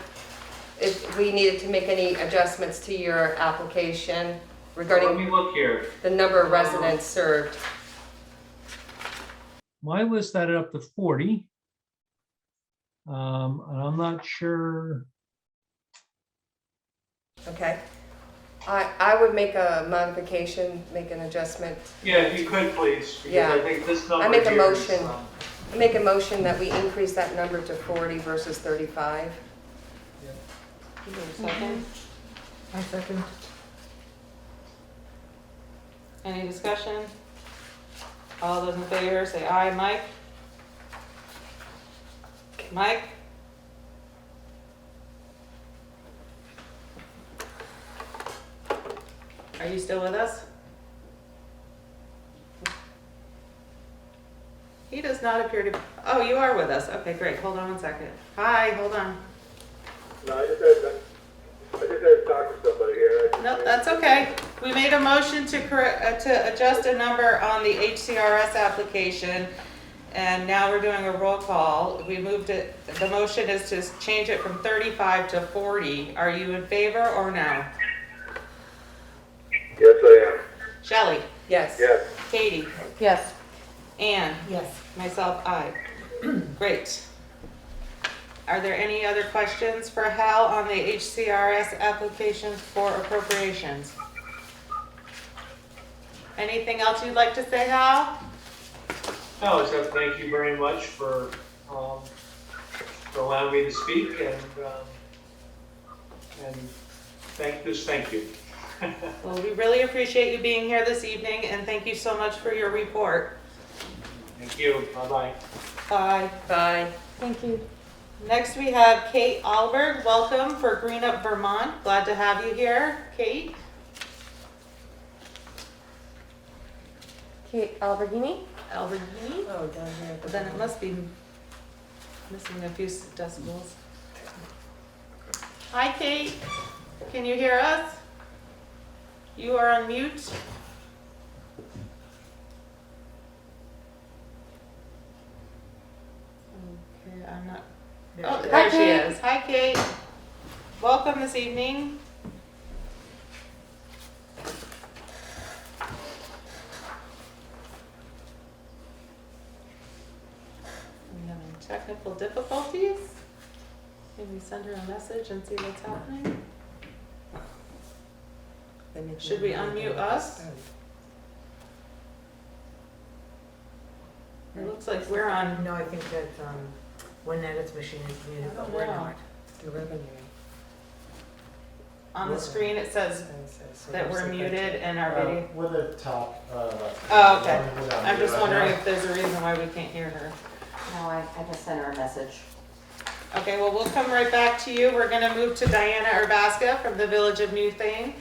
if we needed to make any adjustments to your application regarding. Let me look here. The number of residents served. My list added up to 40. And I'm not sure. Okay. I would make a modification, make an adjustment. Yeah, if you could, please. Because Yeah. I think this number I make a here is, motion. I make a motion that we increase that number to 40 versus 35. Is there a second? I second. Any discussion? All those in favor say aye. Mike? Mike? Are you still with us? He does not appear to. Oh, you are with us. Okay, great. Hold on one second. Hi, hold on. No, I just had to talk to somebody here. No, that's okay. We made a motion to adjust a number on the HCRS application, and now we're doing a roll call. We moved it, the motion is to change it from 35 to 40. Are you in favor or no? Yes, I am. Shelley? Yes. Yes. Katie? Yes. Ann? Yes. Myself, aye. Great. Are there any other questions for Hal on the HCRS application for appropriations? Anything else you'd like to say, Hal? no, except thank you very much for allowing me to speak, and thank you. Well, we really appreciate you being here this evening, and thank you so much for your report. Thank you. Bye-bye. Bye. Bye. Thank you. Next, we have Kate Albergh. Welcome for Green Up Vermont. Glad to have you here, Kate. Kate Alberghini? Albergh. Oh, down here. at the Then it bottom. must be missing a few decibels. Hi, Kate. Can you hear us? You are on mute. Okay, I'm not. Oh, There there Hi, she Kate. is. Hi, Kate. Welcome this evening. I'm having technical difficulties. Can we send her a message and see what's happening? Then it Should we will be unmute us? It looks like we're on. No, I think that, Winnette's machine is muted, I but don't we're know. not. The revenue. On the screen, it says that we're muted and our video. With the top, Oh, okay. I'm just wondering if there's a reason why we can't hear her. No, I just sent her a message. Okay, well, we'll come right back to you. We're gonna move to Diana Urbaska from the Village of Newfane.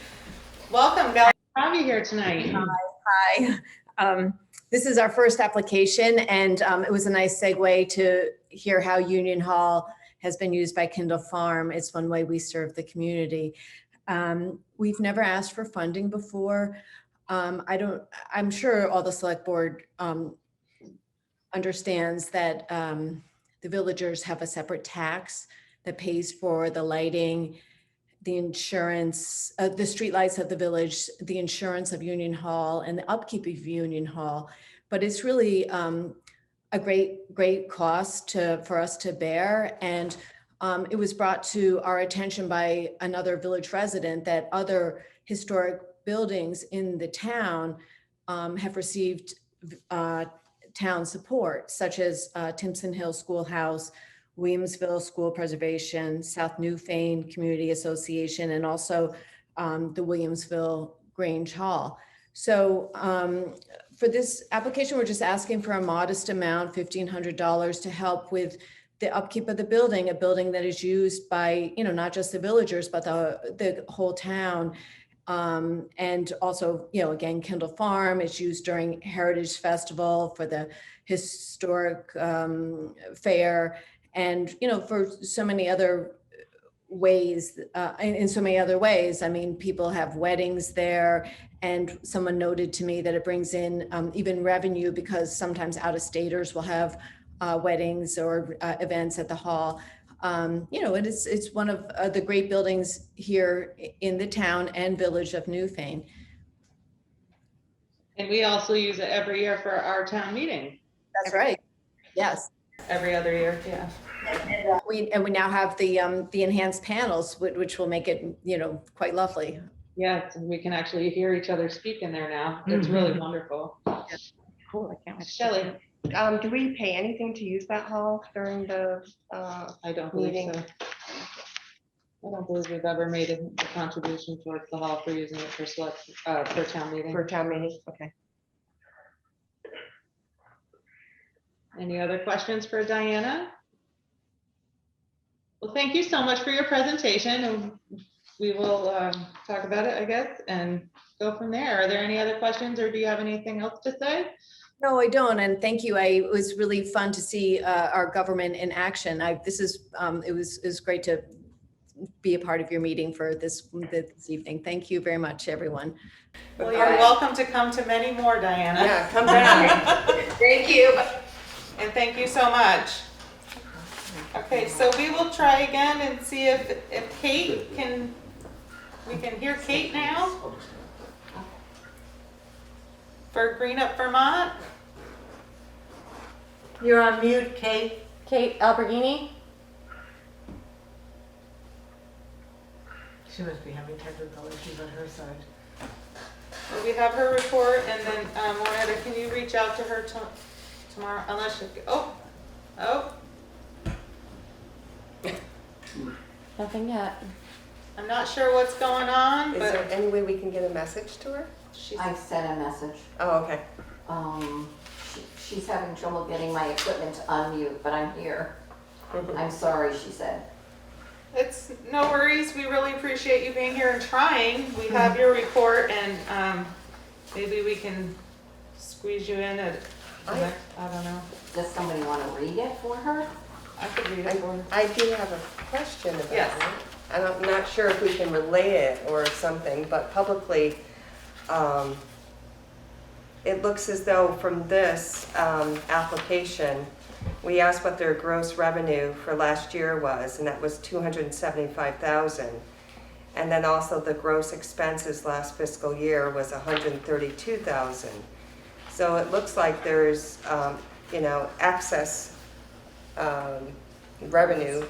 Welcome, guys. How are you here tonight? Hi. This is our first application, and it was a nice segue to hear how Union Hall has been used by Kindle Farm. It's one way we serve the community. We've never asked for funding before. I'm sure all the select board understands that the villagers have a separate tax that pays for the lighting, the insurance, the streetlights of the village, the insurance of Union Hall, and the upkeep of Union Hall. But it's really a great cost for us to bear. And it was brought to our attention by another village resident that other historic buildings in the town have received town support, such as Timpson Hill Schoolhouse, Williamsville School Preservation, South Newfane Community Association, and also the Williamsville Grange Hall. So for this application, we're just asking for a modest amount, $1,500, to help with the upkeep of the building, a building that is used by, not just the villagers, but the whole town. And also, again, Kindle Farm is used during Heritage Festival for the historic fair. And, for so many other ways, in so many other ways, I mean, people have weddings there, and someone noted to me that it brings in even revenue, because sometimes out-of-staters will have weddings or events at the hall. It's one of the great buildings here in the town and village of Newfane. And we also use it every year for our town meeting. That's right. Yes. Every other year, yeah. We now have the enhanced panels, which will make it, quite lovely. Yeah, so we can actually hear each other speak in there now. It's really wonderful. Cool, I can't wait. Shelley, Do we pay anything to use that hall during the, I don't believe meeting? so. I don't believe we've ever made a contribution towards the hall for using it for for town meeting. for town meeting? Okay. Any other questions for Diana? Well, thank you so much for your presentation, and we will talk about it, I guess, and go from there. Are there any other questions, or do you have anything else to say? No, I don't, and thank you. It was really fun to see our government in action. It was great to be a part of your meeting for this evening. Thank you very much, everyone. Well, you're welcome to come to many more, Diana. Yeah, come back. Thank you. And thank you so much. Okay, so we will try again and see if Kate we can hear Kate now for Green Up Vermont. You're on mute, Kate. Kate Alberghini? She must be having technical issues on her side. So we have her report, and then Moretta, can you reach out to her tomorrow? Unless she, Nothing yet. I'm not sure what's going on, Is but there any way we can get a message to her? she's, I sent a message. Oh, okay. She's having trouble getting my equipment to unmute, but I'm here. I'm sorry, she said. it's no worries. We really appreciate you being here and trying. We have your report and maybe we can squeeze you in at, I don't know. Does somebody want to read it for her? I could read it for her. I do have a question about Yes. it. And I'm not sure if we can relay it or something, but publicly, it looks as though from this application, we asked what their gross revenue for last year was, and that was $275,000. And then also the gross expenses last fiscal year was $132,000. So it looks like there's, excess revenue,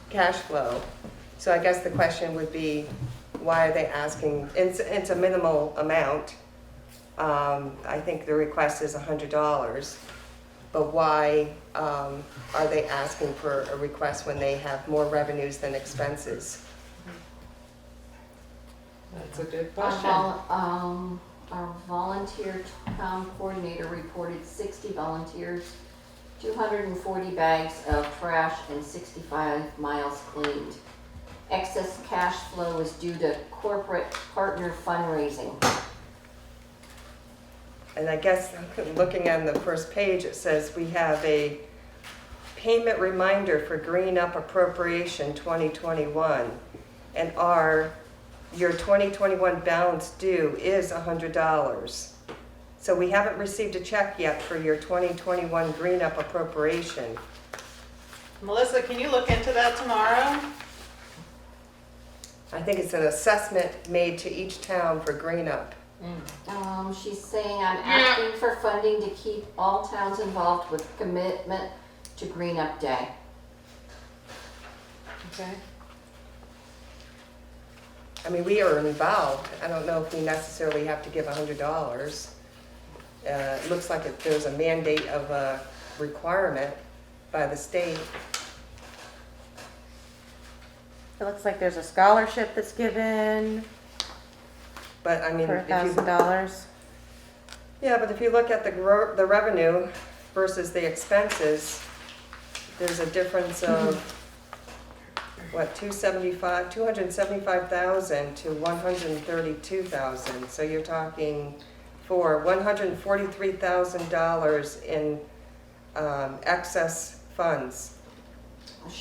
cash flow. So I guess the question would be, why are they asking, it's a minimal amount. I think the request is $100, but why are they asking for a request when they have more revenues than expenses? That's a good Our question. our volunteer town coordinator reported 60 volunteers, 240 bags of trash, and 65 miles cleaned. Excess cash flow is due to corporate partner fundraising. And I guess, looking on the first page, it says we have a payment reminder for Green Up Appropriation 2021. And your 2021 balance due is $100. So we haven't received a check yet for your 2021 Green Up Appropriation. Melissa, can you look into that tomorrow? I think it's an assessment made to each town for Green Up. She's saying I'm asking for funding to keep all towns involved with commitment to Green Up Day. Okay. I mean, we are involved. I don't know if we necessarily have to give $100. It looks like there's a mandate of a requirement by the state. It looks like there's a scholarship that's given But I mean, for if you, $1,000. yeah, but if you look at the revenue versus the expenses, there's a difference of what, 275,000 to 132,000. So you're talking for $143,000 in excess funds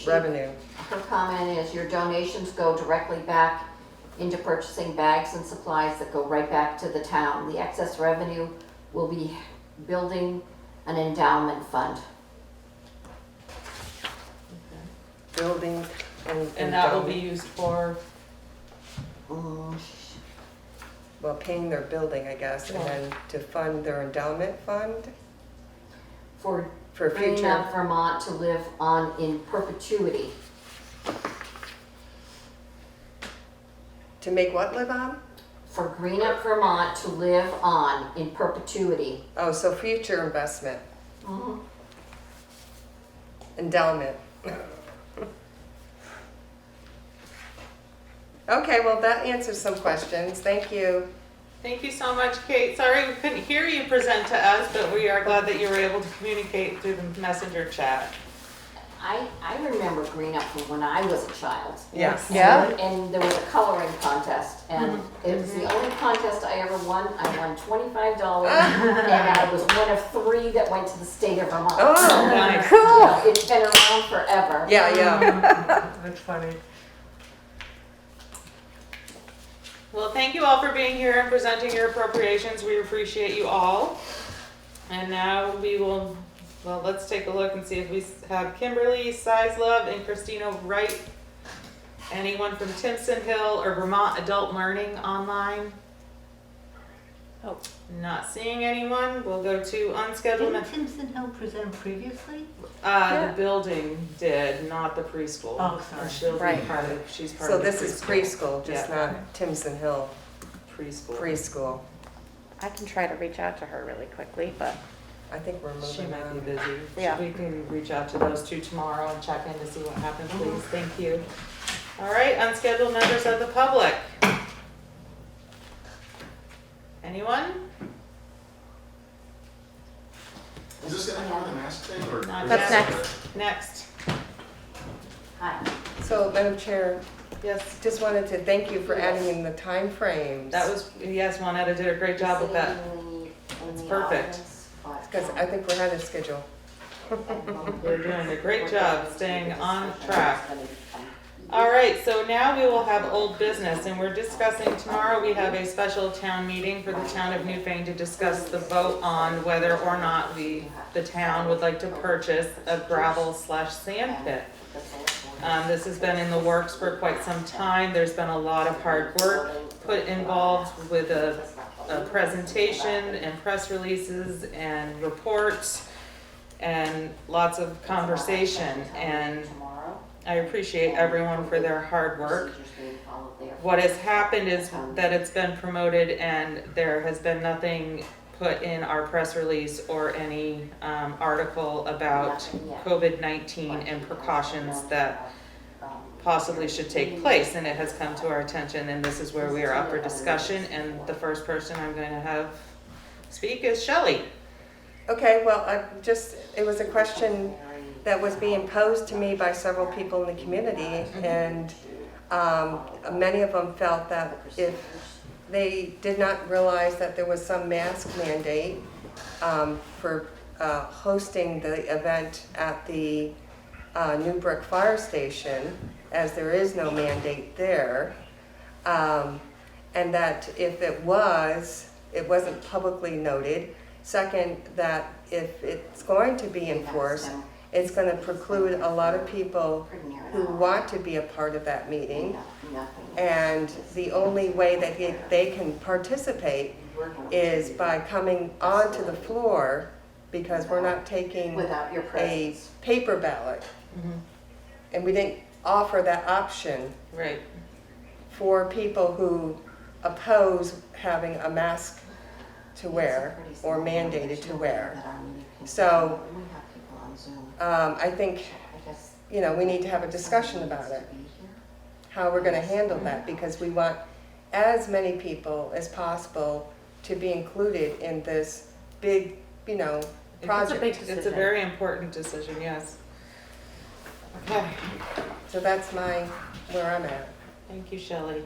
revenue. Her comment is your donations go directly back into purchasing bags and supplies that go right back to the town. The excess revenue will be building an endowment fund. Building And that will be used for, well, paying their building, I guess, and then to fund their endowment fund For for Green future. Up Vermont to live on in perpetuity. To make what live on? For Green Up Vermont to live on in perpetuity. Oh, so future investment, Mhm. endowment. Okay, well, that answers some questions. Thank you. thank you so much, Kate. Sorry we couldn't hear you present to us, but we are glad that you were able to communicate through the messenger chat. I remember Green Up from when I was a child. Yes. Yeah? And there was a coloring contest, and it was the only contest I ever won. I won $25, and I was one of 3 that went to the state of Vermont. Oh, Nice. So it's been around forever. yeah, yeah. That's funny. Well, thank you all for being here and presenting your appropriations. We appreciate you all. And now we will, well, let's take a look and see if we have Kimberly Sizelove and Christina Wright. Anyone from Timpson Hill or Vermont Adult Learning online? Oh. Not seeing anyone. We'll go to unscheduled. Didn't Timpson Hill present previously? The building did, not the preschool. Oh, sorry. And she'll be Right. she's part So of the this is preschool, just Yeah. not Timpson Hill preschool. preschool. I can try to reach out to her really quickly, but I think we're She moving might be on. busy. Yeah. We can reach out to those 2 tomorrow and check in to see what happened, please. Thank you. All right, unscheduled members of the public. Anyone? Is this gonna cover the mask thing or? Not That's yet. next. Next. Hi. So, Madam Chair, Yes, just wanted to thank you for adding in the timeframes. that was, yes, Juanetta did a great job with that. It's perfect. Because I think we're ahead of schedule. You're doing a great job staying on track. All right, so now we will have old business, and we're discussing, tomorrow we have a special town meeting for the town of Newfane to discuss the vote on whether or not the town would like to purchase a gravel/sand pit. This has been in the works for quite some time. There's been a lot of hard work involved with a presentation and press releases and reports and lots of conversation, and I appreciate everyone for their hard work. What has happened is that it's been promoted and there has been nothing put in our press release or any article about COVID-19 and precautions that possibly should take place, and it has come to our attention, and this is where we are up for discussion, and the first person I'm going to have speak is Shelley. Okay, well, it was a question that was being posed to me by several people in the community, and many of them felt that if they did not realize that there was some mask mandate for hosting the event at the Newbrook Fire Station, as there is no mandate there, and that if it wasn't publicly noted. Second, that if it's going to be enforced, it's going to preclude a lot of people who want to be a part of that meeting. And the only way that they can participate is by coming onto the floor, because we're not taking a paper ballot. And we didn't offer that option Right. for people who oppose having a mask to wear or mandated to wear. So I think, we need to have a discussion about it, how we're going to handle that, because we want as many people as possible to be included in this big, project. It's a very important decision, yes. Okay, So that's where I'm at. thank you, Shelley.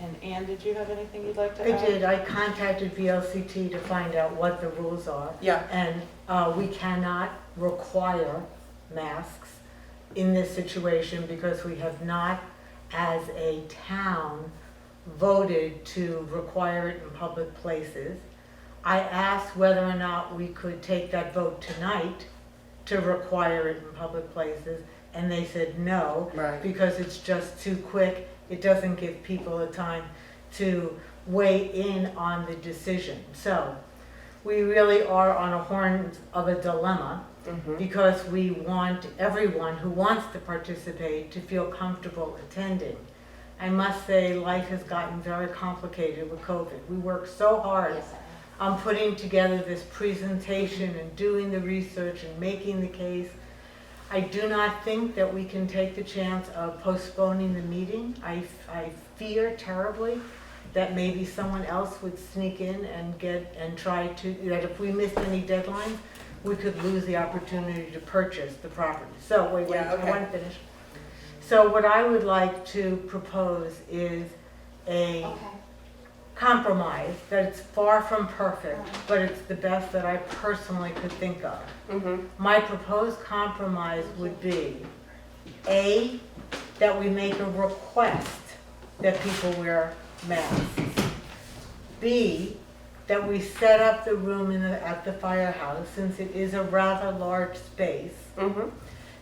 And Ann, did you have anything you'd like to I add? did, I contacted VLCT to find out what the rules are. Yeah. And we cannot require masks in this situation because we have not, as a town, voted to require it in public places. I asked whether or not we could take that vote tonight to require it in public places, and they said no, Right. because it's just too quick. It doesn't give people a time to weigh in on the decision. So we really are on a horn of a dilemma, because we want everyone who wants to participate to feel comfortable attending. I must say, life has gotten very complicated with COVID. We worked so hard on putting together this presentation and doing the research and making the case. I do not think that we can take the chance of postponing the meeting. I fear terribly that maybe someone else would sneak in and that if we missed any deadlines, we could lose the opportunity to purchase the property. So wait, Yeah, okay. I want to finish. So what I would like to propose is a compromise that it's far from perfect, but it's the best that I personally could think of. My proposed compromise would be, A, that we make a request that people wear masks. B, that we set up the room at the firehouse, since it is a rather large space,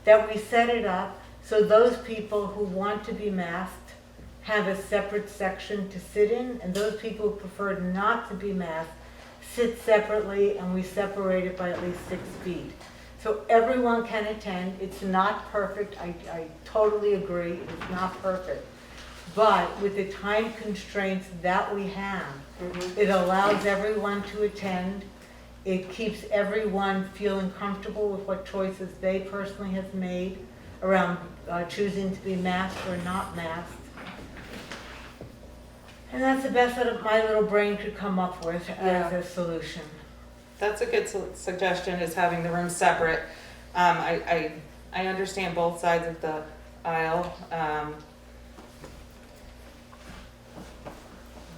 that we set it up so those people who want to be masked have a separate section to sit in, and those people who prefer not to be masked sit separately, and we separate it by at least 6 feet. So everyone can attend. It's not perfect. I totally agree. It's not perfect. But with the time constraints that we have, it allows everyone to attend. It keeps everyone feeling comfortable with what choices they personally have made. around choosing to be masked or not masked. And that's the best that my little brain could come up with as a solution. That's a good suggestion, is having the rooms separate. I understand both sides of the aisle,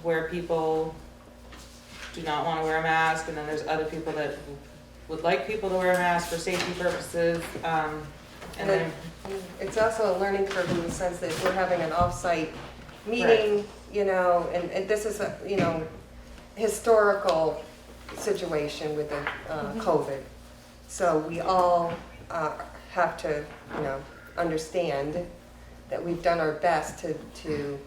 where people do not want to wear a mask, and then there's other people that would like people to wear a mask for safety purposes. And then It's also a learning curve in the sense that we're having an off-site meeting, you know, and this is a, you know, historical situation with the COVID. So we all have to, you know, understand that we've done our best to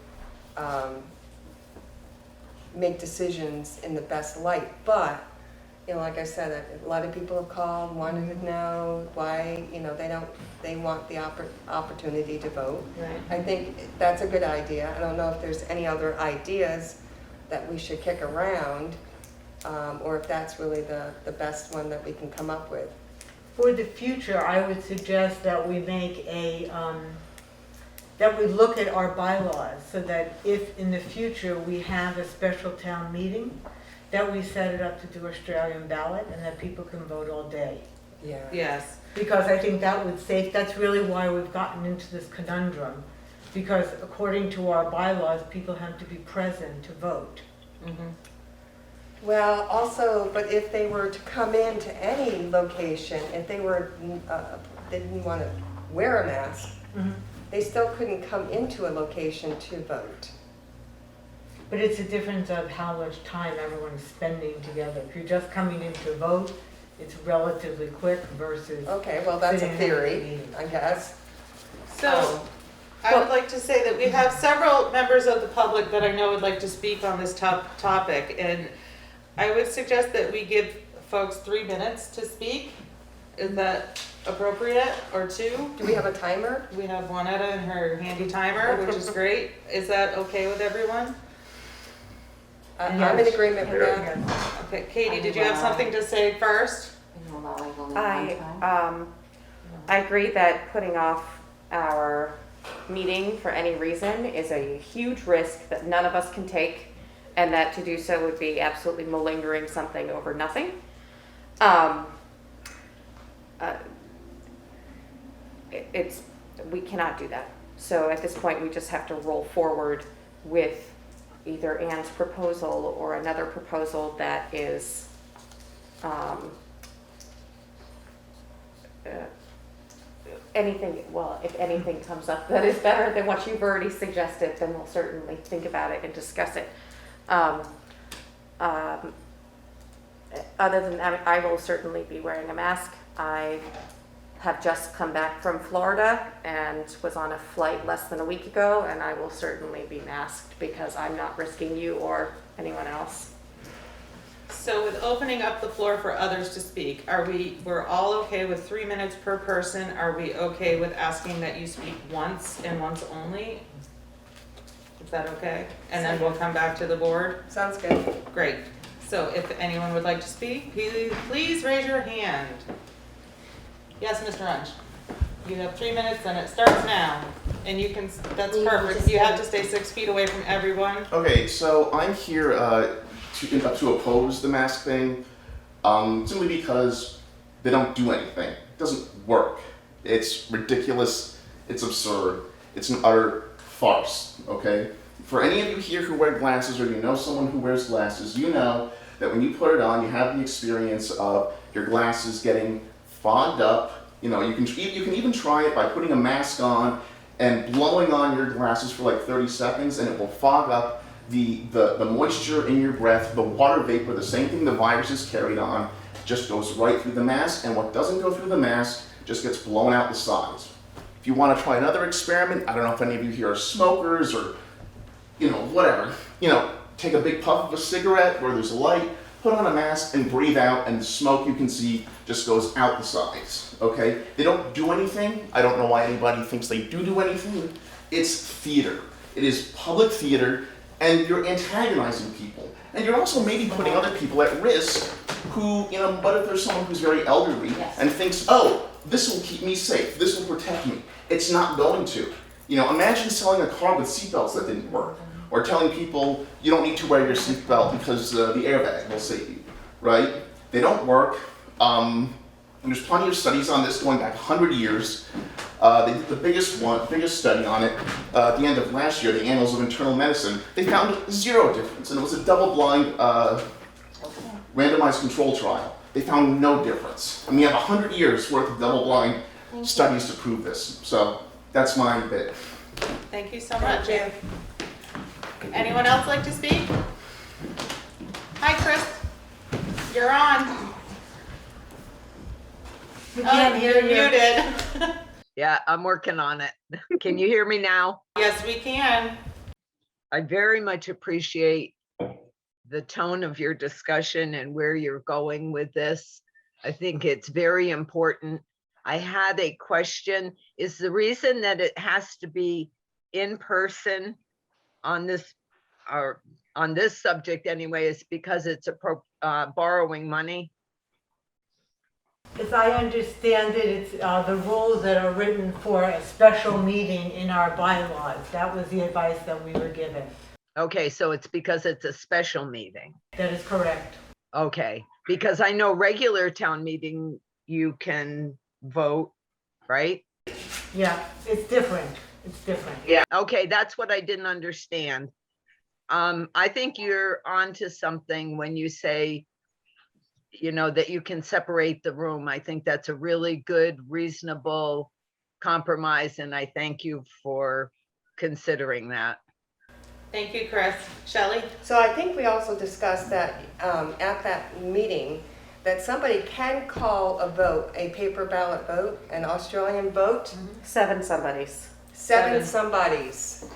make decisions in the best light. But, you know, like I said, a lot of people have called, wanted to know why, you know, they want the opportunity to vote. Right. I think that's a good idea. I don't know if there's any other ideas that we should kick around, or if that's really the best one that we can come up with. For the future, I would suggest that we make that we look at our bylaws so that if in the future we have a special town meeting, that we set it up to do Australian ballot and that people can vote all day. Yeah. Yes. Because I think that would save, that's really why we've gotten into this conundrum. Because according to our bylaws, people have to be present to vote. Mm-hmm. Well, also, but if they were to come into any location, if they were, they didn't want to wear a mask, they still couldn't come into a location to vote. But it's a difference of how much time everyone's spending together. If you're just coming in to vote, it's relatively quick versus. Okay, well, that's a sitting in theory, meeting. I guess. So, I would like to say that we have several members of the public that I know would like to speak on this topic, and I would suggest that we give folks 3 minutes to speak. Is that appropriate, or 2? Do we have a timer? We have Juanetta and her handy timer, which is great. Is that okay with everyone? I'm in agreement with that. Okay, Katie, did you have something to say first? I agree that putting off our meeting for any reason is a huge risk that none of us can take, and that to do so would be absolutely malingering something over nothing. We cannot do that. So at this point, we just have to roll forward with either Ann's proposal or another proposal that is anything, well, if anything comes up that is better than what you've already suggested, then we'll certainly think about it and discuss it. Other than that, I will certainly be wearing a mask. I have just come back from Florida and was on a flight less than a week ago, and I will certainly be masked because I'm not risking you or anyone else. So with opening up the floor for others to speak, we're all okay with 3 minutes per person? Are we okay with asking that you speak once and once only? Is that okay? And then we'll come back to the board? Sounds good. Great. So if anyone would like to speak, please raise your hand. Yes, Mr. Unsch. You have 3 minutes and it starts now. And you can, that's perfect. You have to stay 6 feet away from everyone. Okay, so I'm here to oppose the mask thing, simply because they don't do anything. It doesn't work. It's ridiculous. It's absurd. It's an utter farce, okay? For any of you here who wear glasses, or you know someone who wears glasses, you know that when you put it on, you have the experience of your glasses getting fogged up. You know, you can even try it by putting a mask on and blowing on your glasses for like 30 seconds, and it will fog up the moisture in your breath, the water vapor, the same thing the virus is carried on, just goes right through the mask, and what doesn't go through the mask just gets blown out the sides. If you want to try another experiment, I don't know if any of you here are smokers or, you know, whatever. You know, take a big puff of a cigarette where there's a light, put on a mask and breathe out, and the smoke you can see just goes out the sides, okay? They don't do anything. I don't know why anybody thinks they do anything. It's theater. It is public theater, and you're antagonizing people. And you're also maybe putting other people at risk who, you know, what if there's someone who's very elderly and thinks, oh, this will keep me safe, this will protect me. It's not going to. You know, imagine selling a car with seatbelts that didn't work, or telling people you don't need to wear your seatbelt because the airbag will save you, right? They don't work. And there's plenty of studies on this going back 100 years. They did the biggest study on it at the end of last year, the Annals of Internal Medicine. They found 0 difference, and it was a double-blind randomized control trial. They found no difference. And we have 100 years worth of double-blind studies to prove this. So that's my bit. Thank you so much. Anyone else like to speak? Hi, Chris. You're on. We can't hear You're you. muted. Yeah, I'm working on it. Can you hear me now? Yes, we can. I very much appreciate the tone of your discussion and where you're going with this. I think it's very important. I had a question. Is the reason that it has to be in person on this, or on this subject anyway, is because it's borrowing money? As I understand it, it's the rules that are written for a special meeting in our bylaws. That was the advice that we were given. Okay, so it's because it's a special meeting. That is correct. Okay, because I know regular town meeting, you can vote, right? Yeah, it's different. It's different. Yeah. Okay, that's what I didn't understand. I think you're onto something when you say, you know, that you can separate the room. I think that's a really good, reasonable compromise, and I thank you for considering that. Thank you, Chris. Shelley? So I think we also discussed that at that meeting, that somebody can call a vote, a paper ballot vote, an Australian vote. 7 somebodies. Seven somebodies.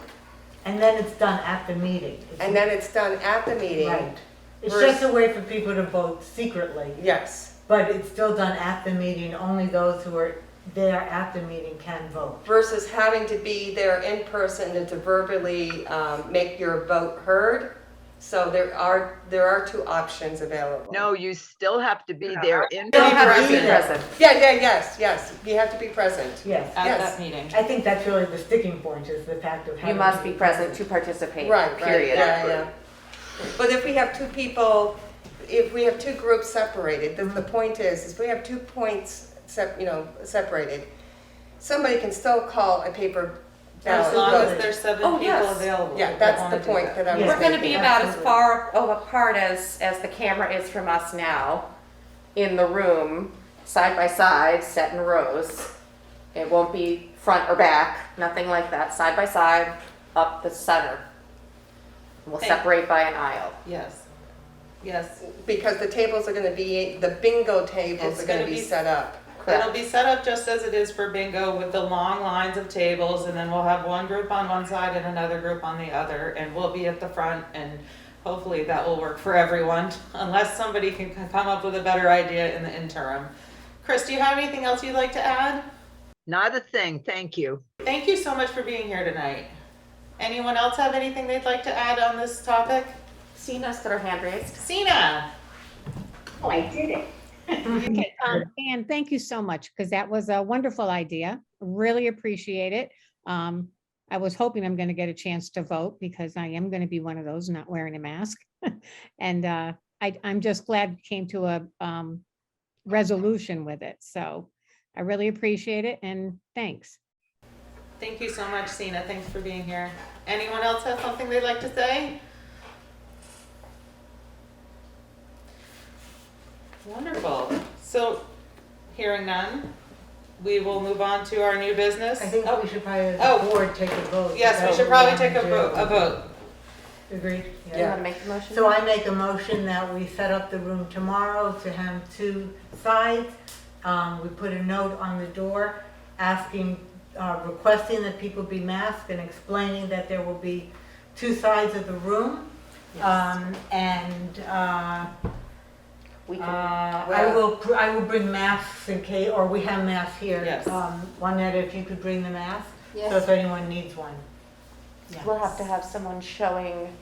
And then it's done at the meeting. And then it's done at the meeting. Right. It's just a way for people to vote secretly. Yes. But it's still done at the meeting. Only those who are there at the meeting can vote. Versus having to be there in person and to verbally make your vote heard. So there are 2 options available. No, you still have to be there in You don't have to be present. Yes. You have to be present. Yes. At that meeting. I think that's really the sticking point, is the fact of having. You must be present to participate, Right, period. yeah. But if we have 2 people, if we have 2 groups separated, the point is we have 2 points separated, somebody can still call a paper ballot As long vote. as there's 7 Oh, people yes. available. Yeah, that that's wanna the do point that I was We're gonna be making. about as far apart as the camera is from us now, in the room, side by side, set in rows. It won't be front or back, nothing like that, side by side, up the center. We'll Thank- separate by an aisle. Yes. Yes. Because the tables are gonna be, the bingo tables It's are gonna gonna be be- set up. It'll be set up just as it is for bingo, with the long lines of tables, and then we'll have one group on one side and another group on the other, and we'll be at the front, and hopefully that will work for everyone, unless somebody can come up with a better idea in the interim. Chris, do you have anything else you'd like to add? Not a thing, thank you. Thank you so much for being here tonight. Anyone else have anything they'd like to add on this topic? Sina's got her hand raised. Sina? Oh, I did it. Okay, Anne, thank you so much, because that was a wonderful idea. Really appreciate it. I was hoping I'm going to get a chance to vote, because I am going to be one of those not wearing a mask. And I'm just glad we came to a resolution with it. So I really appreciate it, and thanks. Thank you so much, Sina. Thanks for being here. Anyone else have something they'd like to say? Wonderful. So, hearing none, we will move on to our new business. I think we should probably, as Oh. a board, take a vote. Yes, we Is that should what probably want take to a do? vote. Agreed? Do you want to make the motion? So I make a motion that we set up the room tomorrow to have 2 sides. We put a note on the door asking, requesting that people be masked, and explaining that there will be 2 sides of the room. We can, I will bring masks in case, or we have masks here. Yes. Juanetta, if you could bring the mask, so yes, if anyone needs one. Yeah. we'll have to have someone showing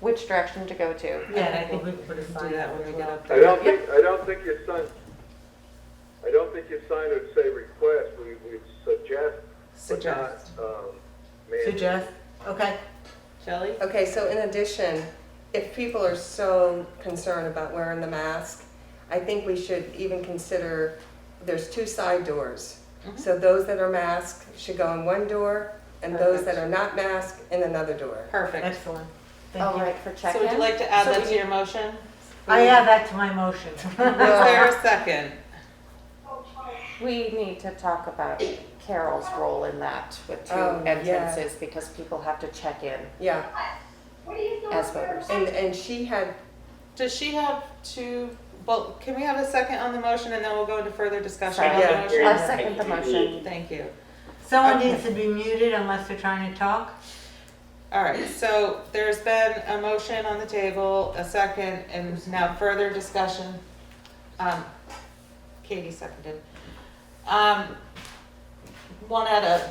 which direction to go to. Yeah, I think we could put a Do sign that up when as we get well. up I there. don't think your sign would say request. We suggest but not, Suggest. mandated. Suggest, okay. Shelley? Okay, so in addition, if people are so concerned about wearing the mask, I think we should even consider, there's 2 side doors. So those that are masked should go in one door, and those that are not masked in another door. Perfect. Excellent. Oh, Thank you. right, for check-in. So would you like to add So that we to your need- motion? I add that to my motion. Is there a second? We need to talk about Carol's role in that with 2 Oh, yeah. entrances because people have to check in Yeah, as voters. and she had, Does she have to, well, can we have a second on the motion and then we'll go into further discussion Sorry, on the Yeah. motion? I'll second the motion. Thank you. Someone Okay. needs to be muted unless they're trying to talk. All right, so there's been a motion on the table, a second, and now further discussion. Katie seconded. One at a,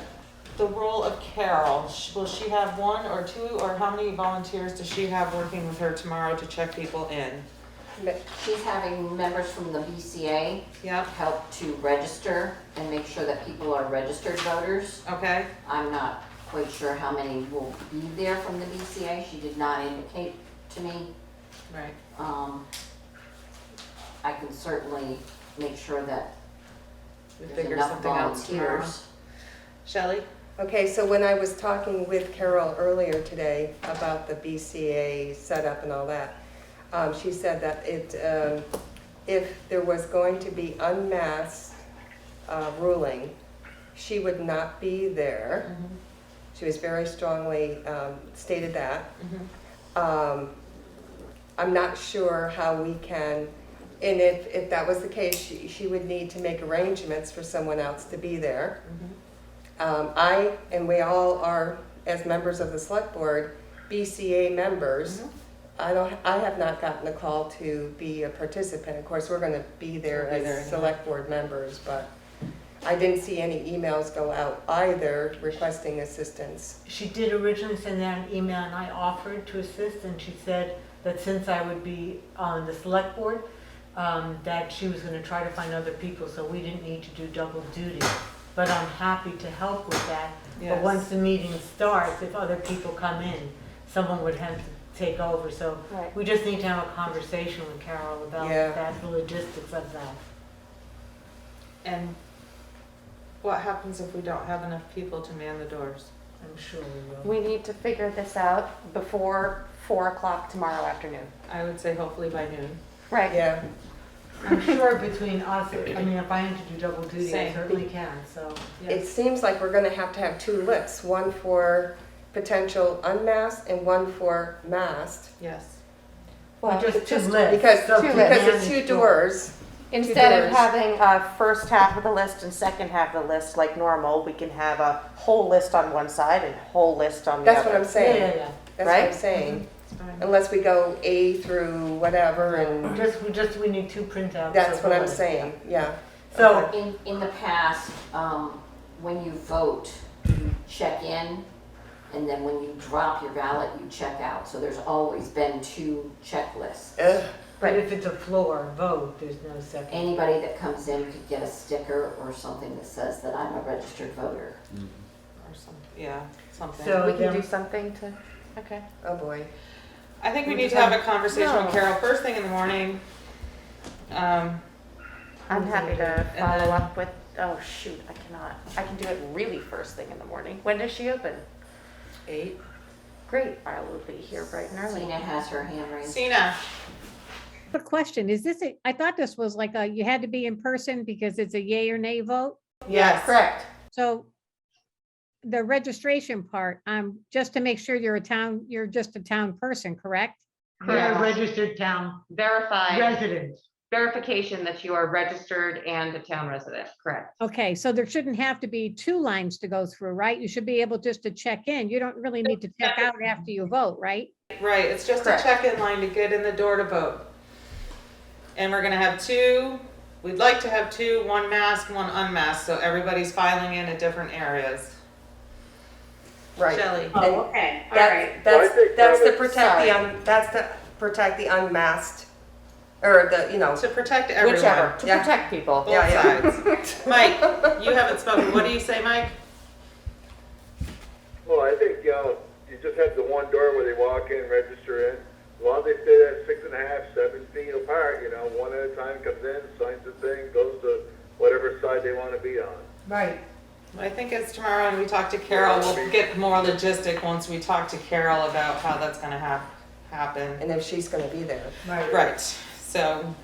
the role of Carol, will she have 1 or 2, or how many volunteers does she have working with her tomorrow to check people in? She's having members from the BCA Yep, help to register and make sure that people are registered voters. okay, I'm not quite sure how many will be there from the BCA. She did not indicate to me. right. I can certainly make sure that We there's figure enough something out tomorrow. volunteers. Shelley? okay, so when I was talking with Carol earlier today about the BCA setup and all that, she said that if there was going to be unmasked ruling, she would not be there. She was very strongly stated that. I'm not sure how we can, and if that was the case, she would need to make arrangements for someone else to be there. I, and we all are, as members of the select board, BCA members. I have not gotten a call to be a participant. Of course, we're gonna be there We'll be there as anyway. select board members, but I didn't see any emails go out either requesting assistance. She did originally send out an email and I offered to assist and she said that since I would be on the select board, that she was gonna try to find other people, so we didn't need to do double duty. But I'm happy to help with that. But Yes. once the meeting starts, if other people come in, someone would have to take over. So Right. we just need to have a conversation with Carol about Yeah. that, the logistics of that. And what happens if we don't have enough people to man the doors? I'm sure we will. We need to figure this out before 4 o'clock tomorrow afternoon. I would say hopefully by noon. Right. Yeah, I'm sure between us, I mean, if I need to do double duty, I Same. certainly can, so. it seems like we're gonna have 2 lists, one for potential unmasked and one for masked. Yes. Well, Just two just lists. Because, So because to it's 2 manage doors. instead of doors. having a first half of the list and second half of the list like normal, we can have a whole list on one side and whole list on the That's other. what I'm saying. Yeah. That's what I'm Right? saying. It's fine. Unless we go A through whatever and, We need 2 printouts. that's of what the I'm list. saying, yeah. So, In the past, when you vote, you check in, and then when you drop your ballot, you check out. So there's always been 2 checklists. Ugh. but if it's a floor vote, there's no second. Anybody that comes in could get a sticker or something that says that I'm a registered voter. Or some, yeah, something. So- We can then- do something to, okay. Oh, boy. I think we We need to just have a conversation with No. Carol first thing in the morning. I'm happy to And follow then- up with, oh shoot, I cannot. I can do it really first thing in the morning. When does she open? 8. Great, I will be here bright and early. Tina has her hand raised. Sina, A question, is this, I thought this was like you had to be in person because it's a yay or nay vote? yes. Correct. So the registration part, just to make sure you're just a town person, correct? You're a Correct. registered town Verified resident. verification that you are registered and a town resident, correct? Okay, so there shouldn't have to be 2 lines to go through, right? You should be able just to check in. You don't really need to check out after you vote, right? Right, it's just Correct. a check-in line to get in the door to vote. And we're gonna have 2, we'd like to have 2, 1 masked, 1 unmasked, so everybody's filing in at different areas. Right. Shelley? And okay, that's to protect the unmasked, or the, To protect everyone. Whichever, to Yeah. protect people. Both Yeah, sides. Mike, you haven't spoken. What do you say, Mike? Well, I think, you just have the one door where they walk in, register in. As long as they stay at 6.5, 7 feet apart, one at a time comes in, signs the thing, goes to whatever side they want to be on. Right. I think it's tomorrow when we talk to Carol, we'll get more logistic once we talk to Carol about how that's gonna happen. And if she's gonna be there. Right, so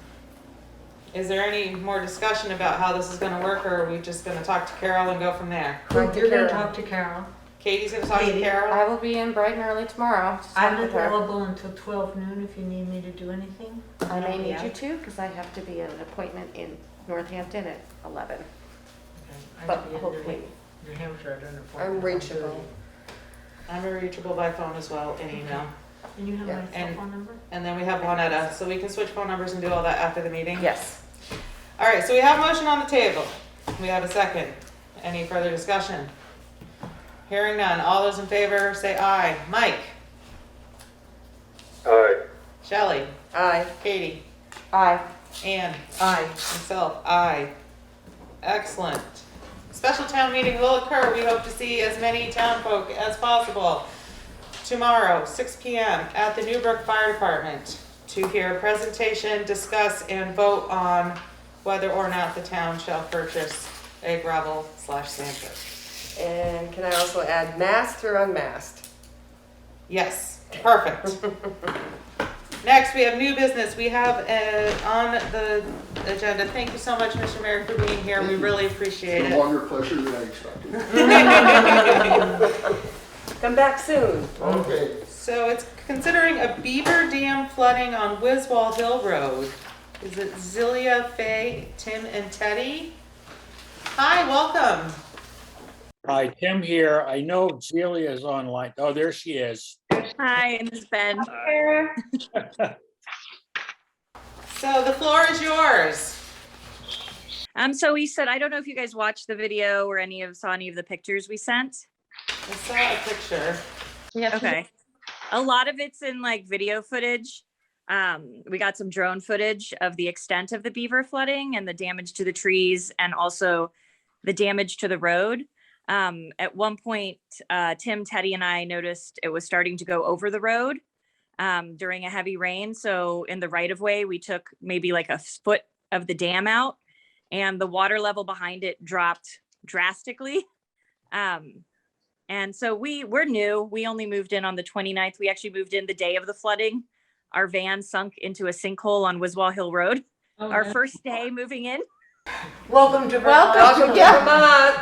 is there any more discussion about how this is gonna work, or are we just gonna talk to Carol and go from there? You're gonna talk to Carol. Katie's gonna talk to Katie. Carol? I will be in bright and early tomorrow. to talk I'm with her. available until 12 noon if you need me to do anything. I may need Yeah. you to, because I have to be at an appointment in Northampton at 11. I But have to be in hopefully, New Hampshire, I don't know. I'm reachable. I'm reachable by phone as well, and email. And you have Yeah. my cell phone number? And then we have Juanetta, so we can switch phone numbers and do all that after the meeting? yes. All right, so we have a motion on the table. We have a second. Any further discussion? Hearing none. All those in favor say aye. Mike? Alright, Shelley? Aye. Katie? Aye. Ann? Aye. Myself? Aye. Excellent. Special town meeting will occur. We hope to see as many town folk as possible tomorrow, 6 p.m. at the Newbrook Fire Department to hear a presentation, discuss, and vote on whether or not the town shall purchase a gravel/sand pit. And can I also add masked or unmasked? Yes, perfect. Next, we have new business. We have on the agenda. Thank you so much, Mr. Mayor, for being here. We really appreciate It's a it. longer pleasure than I expected. Come back soon. Okay. So it's considering a beaver dam flooding on Wiswall Hill Road. Is it Xilla, Faye, Tim, and Teddy? Hi, welcome. Hi, Tim here. I know Xilla is online. Oh, there she is. Hi, and this is Ben. So the floor is yours. So we said, I don't know if you guys watched the video or saw any of the pictures we sent. I saw a picture. Yes. Okay. A lot of it's in like video footage. We got some drone footage of the extent of the beaver flooding and the damage to the trees and also the damage to the road. At one point, Tim, Teddy, and I noticed it was starting to go over the road during a heavy rain. So in the right of way, we took maybe like a foot of the dam out and the water level behind it dropped drastically. And so we're new. We only moved in on the 29th. We actually moved in the day of the flooding. Our van sunk into a sinkhole on Wiswall Hill Road. Oh, Our no. first day moving in. Welcome to Vermont. Welcome to Vermont.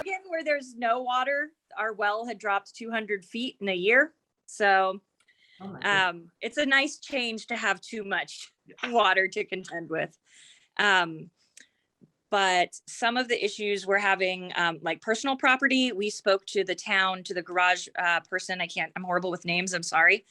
Again, where there's no water, our well had dropped 200 feet in a year. So it's a nice change to have too much water to contend with. But some of the issues we're having, like personal property, we spoke to the town, to the garage person. I'm horrible with names, I'm sorry.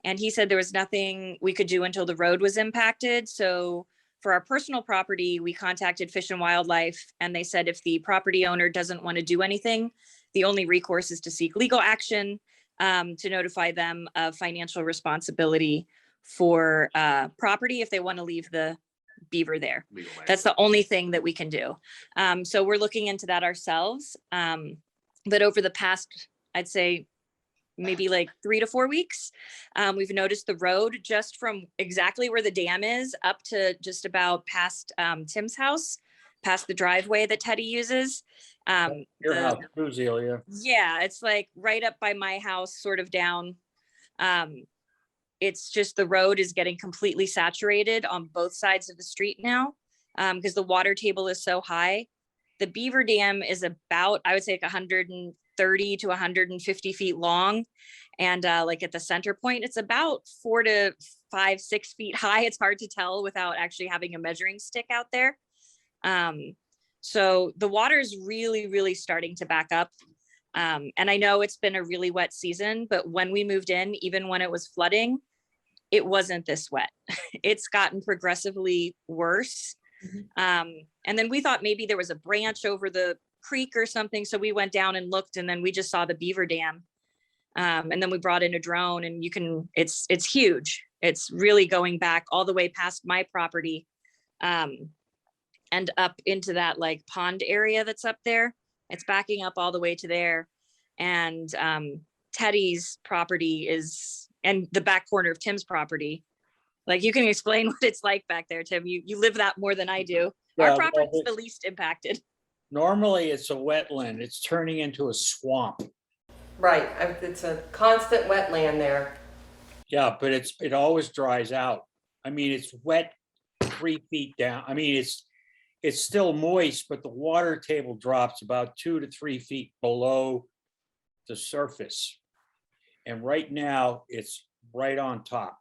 And he said there was nothing we could do until the road was impacted. So for our personal property, we contacted Fish and Wildlife, and they said if the property owner doesn't want to do anything, the only recourse is to seek legal action to notify them of financial responsibility for property if they want to leave the beaver there. That's the only thing that we can do. So we're looking into that ourselves. But over the past, I'd say maybe like 3 to 4 weeks, we've noticed the road just from exactly where the dam is up to just about past Tim's house, past the driveway that Teddy uses. Your house, too, Xilla. Yeah, it's like right up by my house, sort of down. It's just the road is getting completely saturated on both sides of the street now because the water table is so high. The Beaver Dam is about, I would say, like 130 to 150 feet long. And like at the center point, it's about 4 to 5, 6 feet high. It's hard to tell without actually having a measuring stick out there. So the water is really, really starting to back up. And I know it's been a really wet season, but when we moved in, even when it was flooding, it wasn't this wet. It's gotten progressively worse. And then we thought maybe there was a branch over the creek or something. So we went down and looked, and then we just saw the Beaver Dam. And then we brought in a drone, and it's huge. It's really going back all the way past my property and up into that like pond area that's up there. It's backing up all the way to there. And Teddy's property is, and the back corner of Tim's property. Like, you can explain what it's like back there, Tim. You live that more than I do. Our Yeah, property is well, the least impacted. normally it's a wetland. It's turning into a swamp. Right, it's a constant wetland there. Yeah, but it always dries out. I mean, it's wet 3 feet down. I mean, it's still moist, but the water table drops about 2 to 3 feet below the surface. And right now, it's right on top.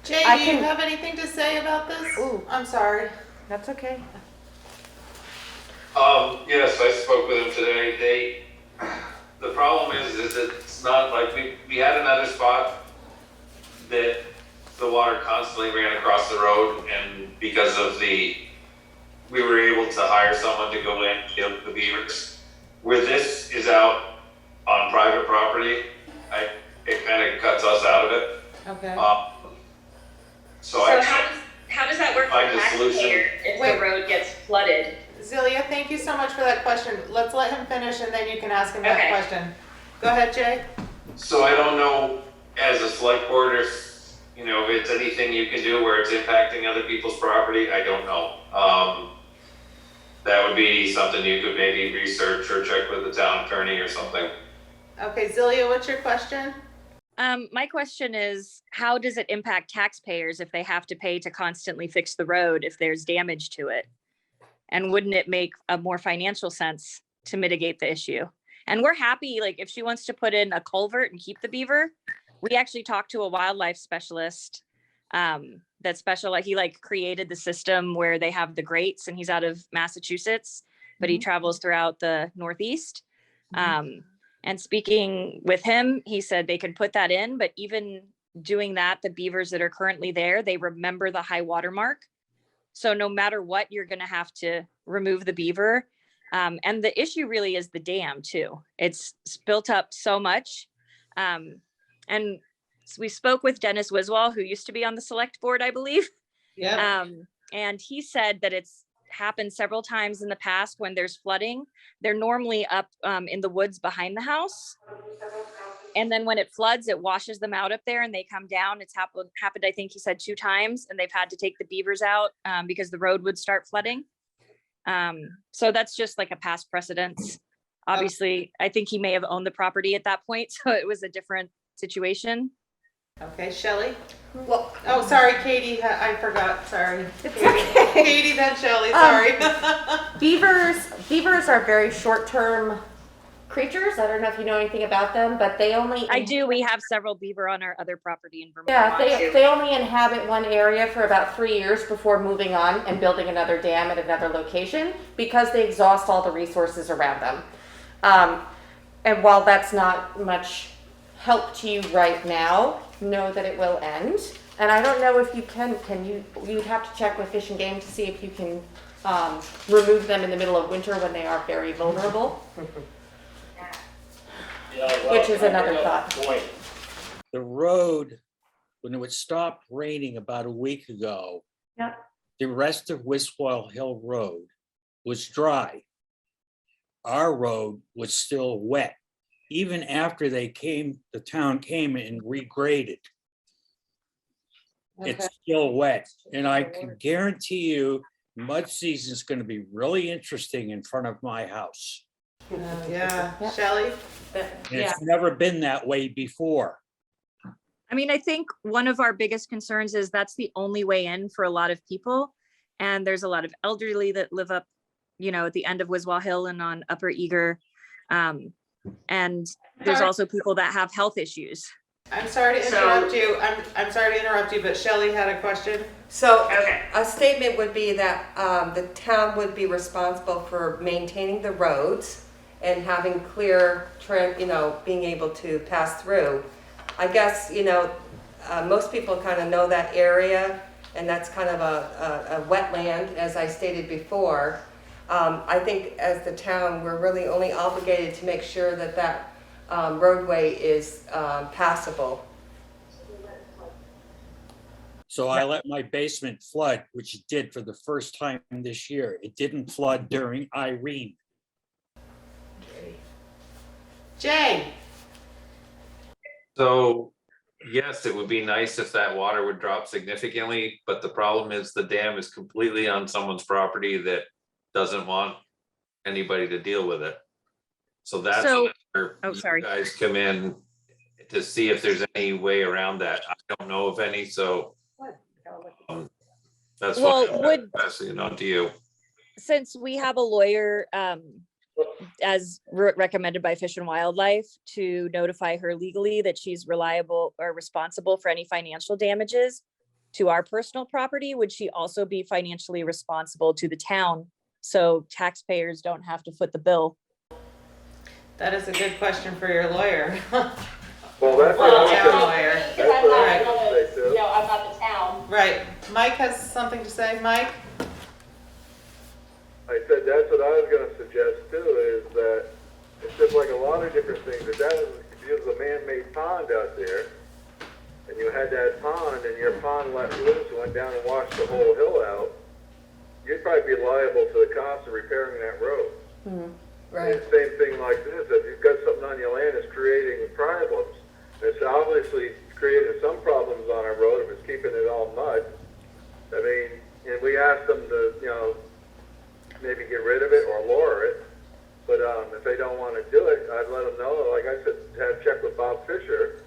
Jay, I do you can- have anything to say about this? Ooh. I'm sorry. That's okay. Yes, I spoke with them today. The problem is it's not like, we had another spot that the water constantly ran across the road, and because of we were able to hire someone to go in and kill the beavers. Where this is out on private property, it kind of cuts us out of it. Okay. So I how does that work for find a solution. if Wait. the road gets flooded? Xilla, thank you so much for that question. Let's let him finish and then you can ask him that Okay. question. Go ahead, Jay. So I don't know, as a select board, if it's anything you can do where it's impacting other people's property, I don't know. That would be something you could maybe research or check with the town attorney or something. Okay, Xilla, what's your question? My question is, how does it impact taxpayers if they have to pay to constantly fix the road if there's damage to it? And wouldn't it make a more financial sense to mitigate the issue? And we're happy, like, if she wants to put in a culvert and keep the beaver. We actually talked to a wildlife specialist he created the system where they have the grates, and he's out of Massachusetts, but he travels throughout the Northeast. And speaking with him, he said they can put that in, but even doing that, the beavers that are currently there, they remember the high water mark. So no matter what, you're going to have to remove the beaver. And the issue really is the dam too. It's built up so much. And we spoke with Dennis Wiswall, who used to be on the select board, I believe. Yeah. And he said that it's happened several times in the past when there's flooding. They're normally up in the woods behind the house. And then when it floods, it washes them out up there and they come down. It's happened, I think he said 2 times, and they've had to take the beavers out because the road would start flooding. So that's just like a past precedence. Obviously, I think he may have owned the property at that point, so it was a different situation. Okay, Shelley? Well, Oh, sorry, Katie, I forgot, sorry. Katie, then Shelley, sorry. Beavers are very short-term creatures. I don't know if you know anything about them, but they only. I do. We have several beaver on our other property in Vermont. Yeah, they only inhabit one area for about 3 years before moving on and building another dam at another location because they exhaust all the resources around them. And while that's not much help to you right now, know that it will end. And I don't know if you you'd have to check with Fish and Game to see if you can remove them in the middle of winter when they are very vulnerable. Which is another thought. The road, when it stopped raining about a week ago, Yeah. the rest of Wiswall Hill Road was dry. Our road was still wet, even after the town came and regraded. It's still wet, and I can guarantee you mud season is going to be really interesting in front of my house. Yeah, Shelley? And it's never been that way before. I mean, I think one of our biggest concerns is that's the only way in for a lot of people. And there's a lot of elderly that live up, at the end of Wiswall Hill and on Upper Eager. And there's also people that have health issues. I'm sorry to interrupt you. I'm sorry to interrupt you, but Shelley had a question. So a statement would be that the town would be responsible for maintaining the roads and having clear, being able to pass through. I guess, most people kind of know that area, and that's kind of a wetland, as I stated before. I think as the town, we're really only obligated to make sure that roadway is passable. So I let my basement flood, which it did for the first time this year. It didn't flood during Irene. Jay? So, yes, it would be nice if that water would drop significantly, but the problem is the dam is completely on someone's property that doesn't want anybody to deal with it. So that's So- where oh, you sorry. guys come in to see if there's any way around that. I don't know of any, so that's why Well, I'm would- passing it on to you. Since we have a lawyer, as recommended by Fish and Wildlife, to notify her legally that she's reliable or responsible for any financial damages to our personal property, would she also be financially responsible to the town? So taxpayers don't have to foot the bill. That is a good question for your lawyer. Well, that's what Well, I town was lawyer. gonna, that's what I was gonna say too. I'm not the town. Right. Mike has something to say. Mike? I said, that's what I was gonna suggest too, is that it's just like a lot of different things, if you have a man-made pond out there, and you had that pond, and your pond let loose and went down and washed the whole hill out, you'd probably be liable for the cost of repairing that road. Right. And same thing like this, if you've got something on your land that's creating problems, it's obviously creating some problems on our road if it's keeping it all mud. I mean, and we asked them to, maybe get rid of it or lower it, but if they don't want to do it, I'd let them know, like I said, have check with Bob Fisher,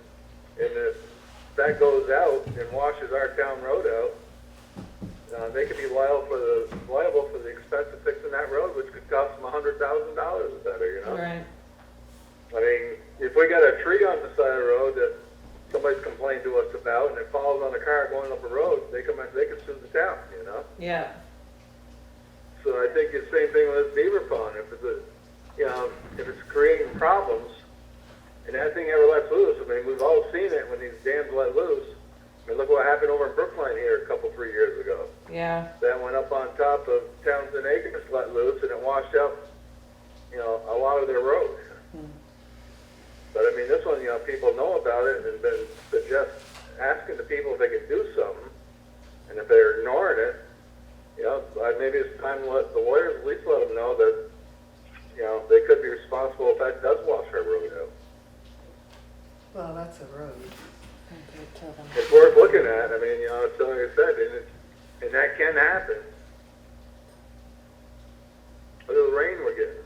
and if that goes out and washes our town road out, they could be liable for the expense of fixing that road, which could cost them $100,000 or better, Right. I mean, if we got a tree on the side of the road that somebody's complained to us about, and it falls on a car going up a road, they could sue the town, Yeah. So I think it's the same thing with this beaver pond. If it's if it's creating problems, and that thing ever lets loose, I mean, we've all seen it when these dams let loose. I mean, look what happened over in Brookline here a 3 years ago. Yeah. That went up on top of Townsend Acres, let loose, and it washed out, a lot of their roads. But I mean, this one, people know about it and been asking the people if they can do something, and if they're ignoring it, maybe it's time to let the lawyers at least let them know that, they could be responsible if that does wash our road out. Well, that's a road. It's worth looking at. I mean, it's like I said, and that can happen. Look at the rain we're getting.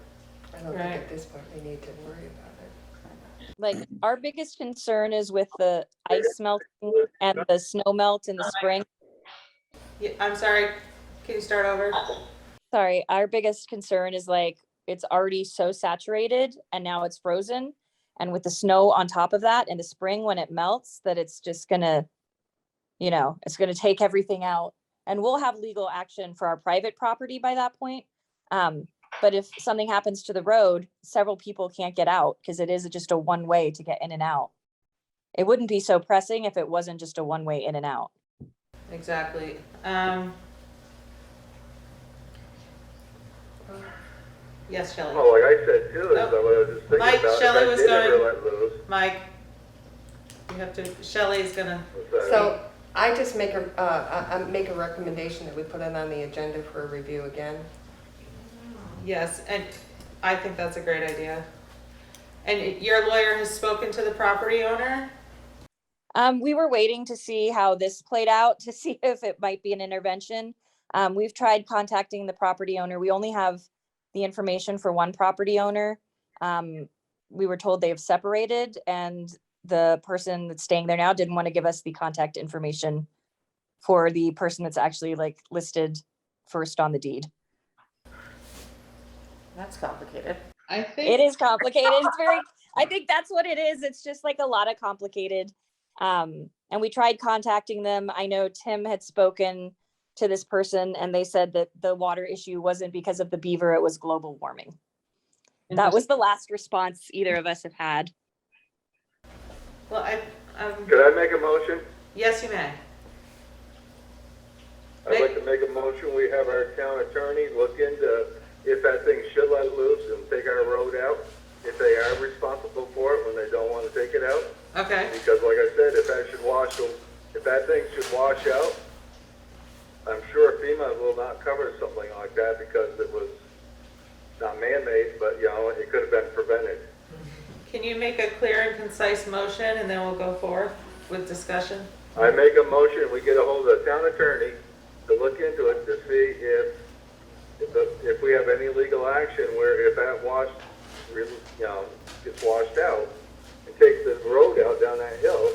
I don't think at this point we need to worry about it. Like, our biggest concern is with the ice melting and the snow melt in the spring. Yeah, I'm sorry. Can you start over? Sorry, our biggest concern is like, it's already so saturated and now it's frozen. And with the snow on top of that in the spring when it melts, that it's just gonna, it's gonna take everything out. And we'll have legal action for our private property by that point. But if something happens to the road, several people can't get out because it is just a one way to get in and out. It wouldn't be so pressing if it wasn't just a one way in and out. Exactly. Yes, Shelley. Oh, like I said too, is Oh. what I was just thinking Mike, about. If Shelley that was did ever going- let loose, Mike, you have to, Shelley's gonna, So I just make I make a recommendation that we put it on the agenda for a review again. yes, and I think that's a great idea. And your lawyer has spoken to the property owner? We were waiting to see how this played out to see if it might be an intervention. We've tried contacting the property owner. We only have the information for one property owner. We were told they have separated and the person that's staying there now didn't want to give us the contact information for the person that's actually like listed first on the deed. That's complicated. I think. It is complicated. I think that's what it is. It's just like a lot of complicated. And we tried contacting them. I know Tim had spoken to this person and they said that the water issue wasn't because of the beaver, it was global warming. That was the last response either of us have had. Well, could I make a motion? yes, you may. I'd like to make a motion, we have our town attorney look into if that thing should let loose and take our road out, if they are responsible for it when they don't want to take it out. Okay. Because like I said, if that thing should wash out, I'm sure FEMA will not cover something like that because it was not man-made, but it could have been prevented. Can you make a clear and concise motion and then we'll go forth with discussion? I make a motion, we get a hold of the town attorney to look into it to see if we have any legal action where if that gets washed out and takes the road out down that hill,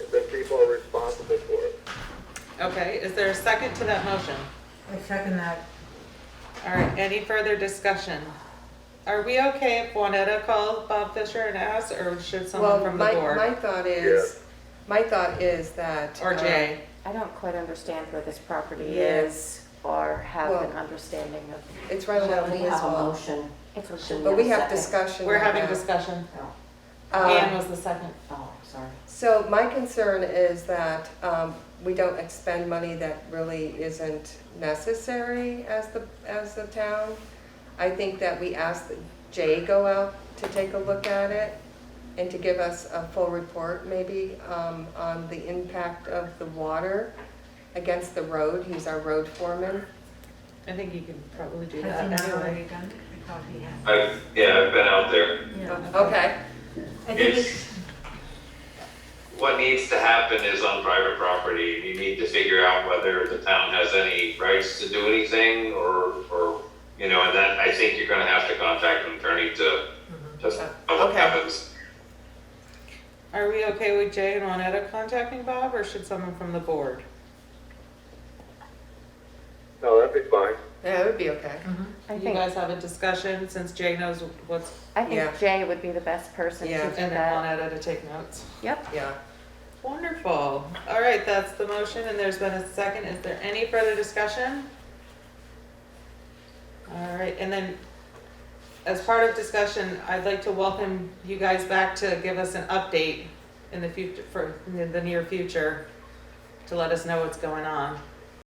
if then people are responsible for it. Okay, is there a second to that motion? I second that. All right, any further discussion? Are we okay if Juanetta calls Bob Fisher and asks, or should someone from the board? My thought is that. Or Jay? I don't quite understand where this property Yeah. is or have Well, an understanding of. It's right along We have a Wiswall. motion. But we have discussion. We're right having now. discussion. Um, Ann was the second. Oh, sorry. So my concern is that we don't expend money that really isn't necessary as the town. I think that we ask that Jay go out to take a look at it and to give us a full report maybe on the impact of the water against the road. He's our road foreman. I think you can probably do Has he that not already anyway. done it? I thought he had. I've been out there. Yeah. Okay. I think It's, what needs to happen is on private property. You need to figure out whether the town has any rights to do anything or, you know, and then I think you're gonna have to contact an attorney to just know what Okay. happens. Are we okay with Jay and Juanetta contacting Bob, or should someone from the board? No, that'd be fine. Yeah, it would be okay. I You think, guys have a discussion since Jay knows what's, I think Yeah. Jay would be the best person to Yeah. do and then that. Juanetta to take notes. Yep. Yeah. Wonderful. All right, that's the motion, and there's been a second. Is there any further discussion? All right, and then as part of discussion, I'd like to welcome you guys back to give us an update in the future, in the near future, to let us know what's going on.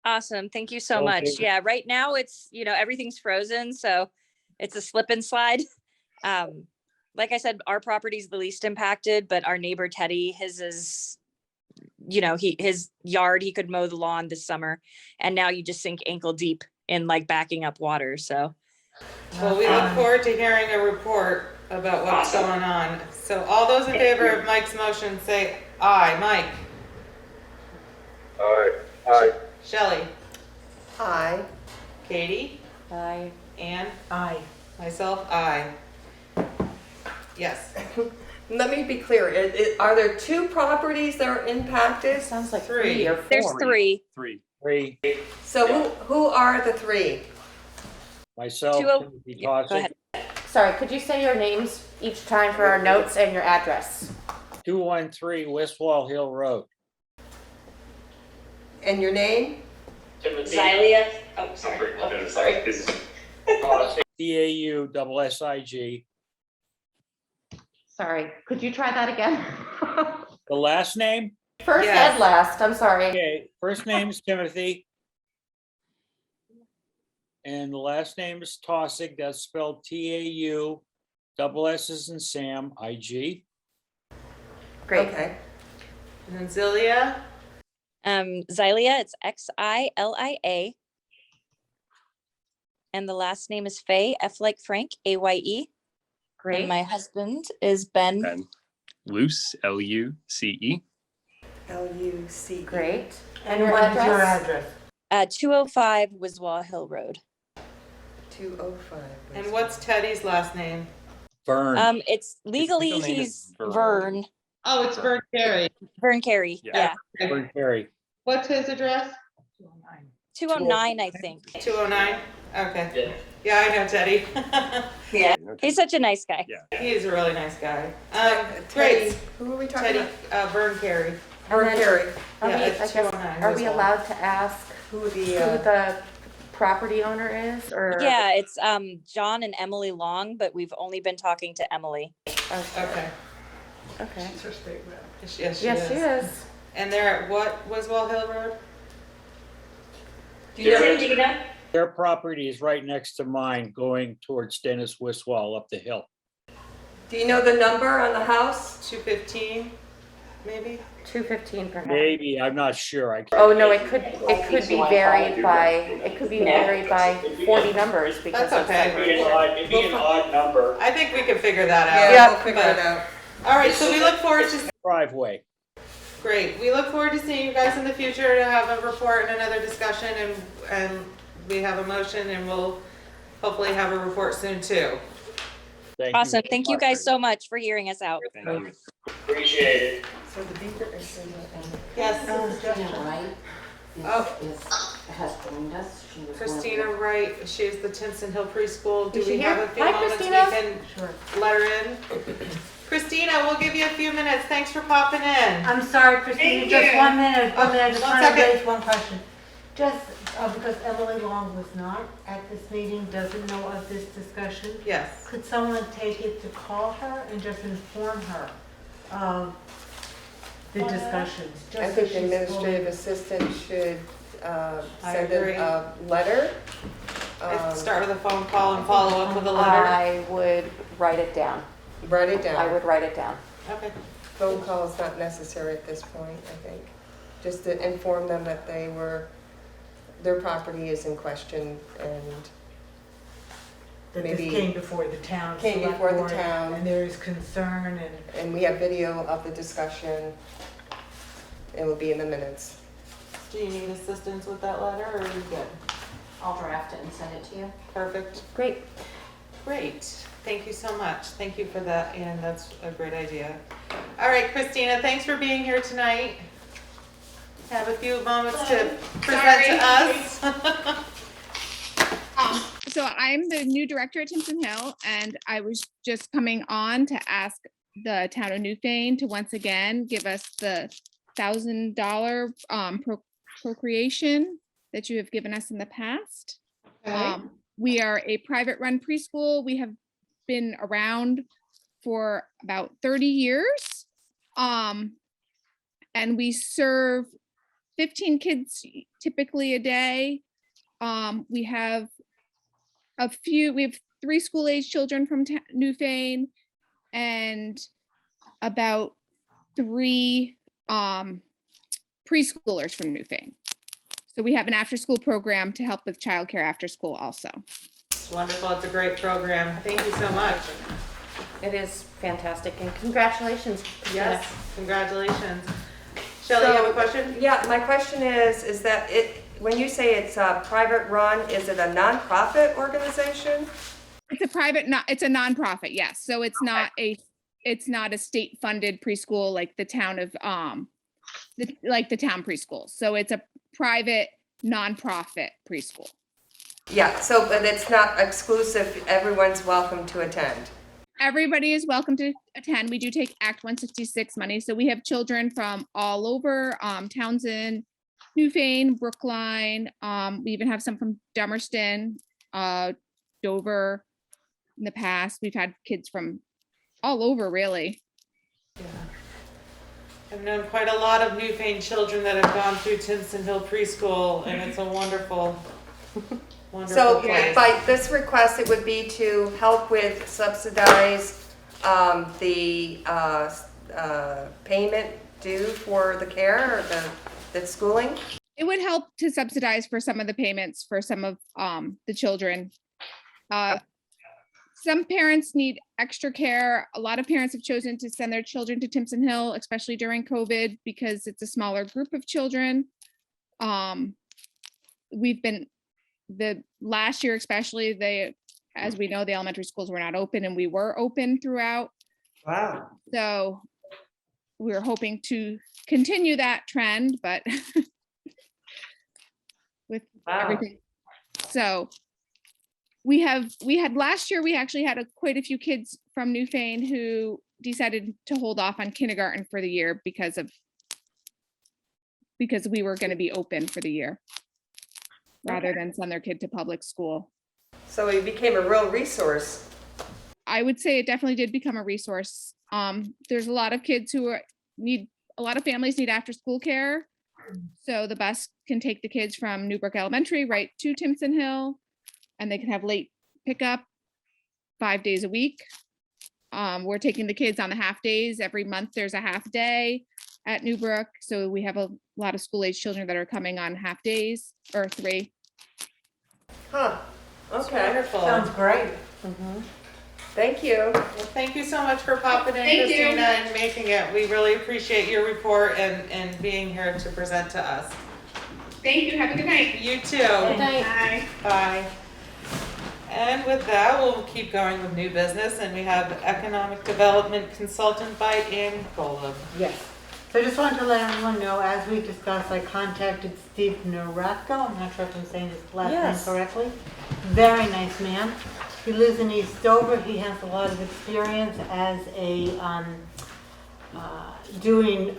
Awesome. Thank you so much. Okay. Yeah, right now it's, everything's frozen, so it's a slip and slide. Like I said, our property's the least impacted, but our neighbor Teddy, his is, his yard, he could mow the lawn this summer, and now you just sink ankle deep in like backing up water, so. Well, we look forward to hearing a report about what's going on. So all those in favor of Mike's motion, say aye. Mike? Aye. Shelley? Aye. Katie? Aye. Ann? Aye. Myself, aye. Yes. Let me be clear. Are there two properties that are impacted? Sounds like Three. 3 or 4. There's three. Three, So who are the three? myself, 20 Timothy Yeah, go Tossick, ahead. Sorry, could you say your names each time for our notes and your address? 213 Wiswall Hill Road. And your name? Xylia, oh, sorry. DAUSSIG. Sorry, could you try that again? The last name? First Yes. and last, I'm sorry. Okay, first name is Timothy. And the last name is Tossick, that's spelled TAU, double S's in Sam, IG. Great. Okay. And then Xilla? Xylia, it's Xilia. And the last name is Faye, F like Frank, AYE. Great. And my husband is Ben. Ben Luce, LUCE. LUC. Great. And your what is your address? address? 205 Wiswall Hill Road. 205. And what's Teddy's last name? Vern. It's legally legal name he's is Vern. Vern. Oh, it's Vern Carey. Vern Carey. Yeah. Yeah. Vern Carey. What's his address? 209, I think. 209? Okay. Yeah, I know Teddy. Yeah. He's such a nice guy. Yeah. He is a really nice guy. Teddy, Great. who are we talking Teddy, about? Vern Carey. Vern then- Carey. Are we, Yeah, I it's guess, 209 are we Wiswall. allowed to ask Who who the, the property owner is, or? Yeah, it's John and Emily Long, but we've only been talking to Emily. Okay. Okay. Yes, she Yes, she is. is. And they're at what, Wiswall Hill Road? do you know? Their property is right next to mine going towards Dennis Wiswall up the hill. Do you know the number on the house? 215? maybe? 2:15 perhaps. Maybe, I'm not sure. I Oh, no, it could be varied by 40 numbers because That's of okay. segregation. It'd be an odd number. I think we can figure that out. Yeah, we'll figure it out. All right, so we look forward to, Driveway. great. We look forward to seeing you guys in the future to have a report and another discussion, and we have a motion, and we'll hopefully have a report soon too. Awesome. Thank you guys so much for hearing us out. Thank you. Appreciate it. So the Beaver is Yes. Christina Wright Oh. has joined us. She was one of Christina Wright, she's the Timpson Hill Preschool. Do Is she we have here? a few Hi, moments we Christina. can let her in? Christina, we'll give you a few minutes. Thanks for popping in. I'm sorry, Christina, just 1 minute, I just one want to second. raise one question. Just because Emily Long was not at this meeting, doesn't know of this discussion, Yes. could someone take it to call her and just inform her of the discussions? just I so think the she's administrative fully- assistant should I send agree. a letter. Start with a phone call and follow up with a letter. I would write it down. Write it down. I would write it down. Okay. Phone call is not necessary at this point, I think. Just to inform them that their property is in question and That this maybe came before the town. came select before the board, town. And there is concern And we have video of the discussion. It will be in the minutes. Do you need assistance with that letter, or are you good? I'll draft it and send it to you. Perfect. Great. Great. Thank you so much. Thank you for that, and that's a great idea. All right, Christina, thanks for being here tonight. Have a few moments to present to us. So I'm the new director at Timpson Hill, and I was just coming on to ask the town of Newfane to once again give us the $1,000 procreation that you have given us in the past. We are a private run preschool. We have been around for about 30 years. And we serve 15 kids typically a day. We have we have 3 school-age children from Newfane and about 3 preschoolers from Newfane. So we have an after-school program to help with childcare after school also. It's wonderful. It's a great program. Thank you so much. It is fantastic, and congratulations, Christina. Yes, congratulations. Shelley, you have a question? Yeah, my question is that when you say it's a private run, is it a nonprofit organization? It's a it's a nonprofit, yes. So it's not a state-funded preschool like the town of the town preschool. So it's a private nonprofit preschool. Yeah, so but it's not exclusive. Everyone's welcome to attend. Everybody is welcome to attend. We do take Act 166 money. So we have children from all over, Townsend, Newfane, Brookline. We even have some from Dummerston, Dover. In the past, we've had kids from all over, really. Yeah. I've known quite a lot of Newfane children that have gone through Timpson Hill Preschool, and it's a wonderful, wonderful So place. by this request, it would be to help with subsidize the payment due for the care or the schooling? It would help to subsidize for some of the payments for some of the children. Some parents need extra care. A lot of parents have chosen to send their children to Timpson Hill, especially during COVID, because it's a smaller group of children. We've been, the last year especially, as we know, the elementary schools were not open, and we were open throughout. Wow. So we're hoping to continue that trend, but with everything. So we had last year, we actually had quite a few kids from Newfane who decided to hold off on kindergarten for the year because we were going to be open for the year rather than send their kid to public school. So it became a real resource. I would say it definitely did become a resource. There's a lot of kids who a lot of families need after school care. So the bus can take the kids from Newbrook Elementary right to Timpson Hill, and they can have late pickup 5 days a week. We're taking the kids on the half days. Every month there's a half day. at Newbrook. So we have a lot of school-age children that are coming on half days or 3. Huh, That's okay, wonderful. Sounds great. thank you. Well, thank you so much for popping in, Thank you. Christina, and making it. We really appreciate your report and being here to present to us. Thank you, have a good night. You too. Good night. Bye. Bye. And with that, we'll keep going with new business, and we have Economic Development Consultant by Ann Golob. Yes. So I just wanted to let everyone know, as we discussed, I contacted Steve Norako. I'm not sure if I'm saying his last Yes. name correctly. Very nice man. He lives in East Dover. He has a lot of experience as a doing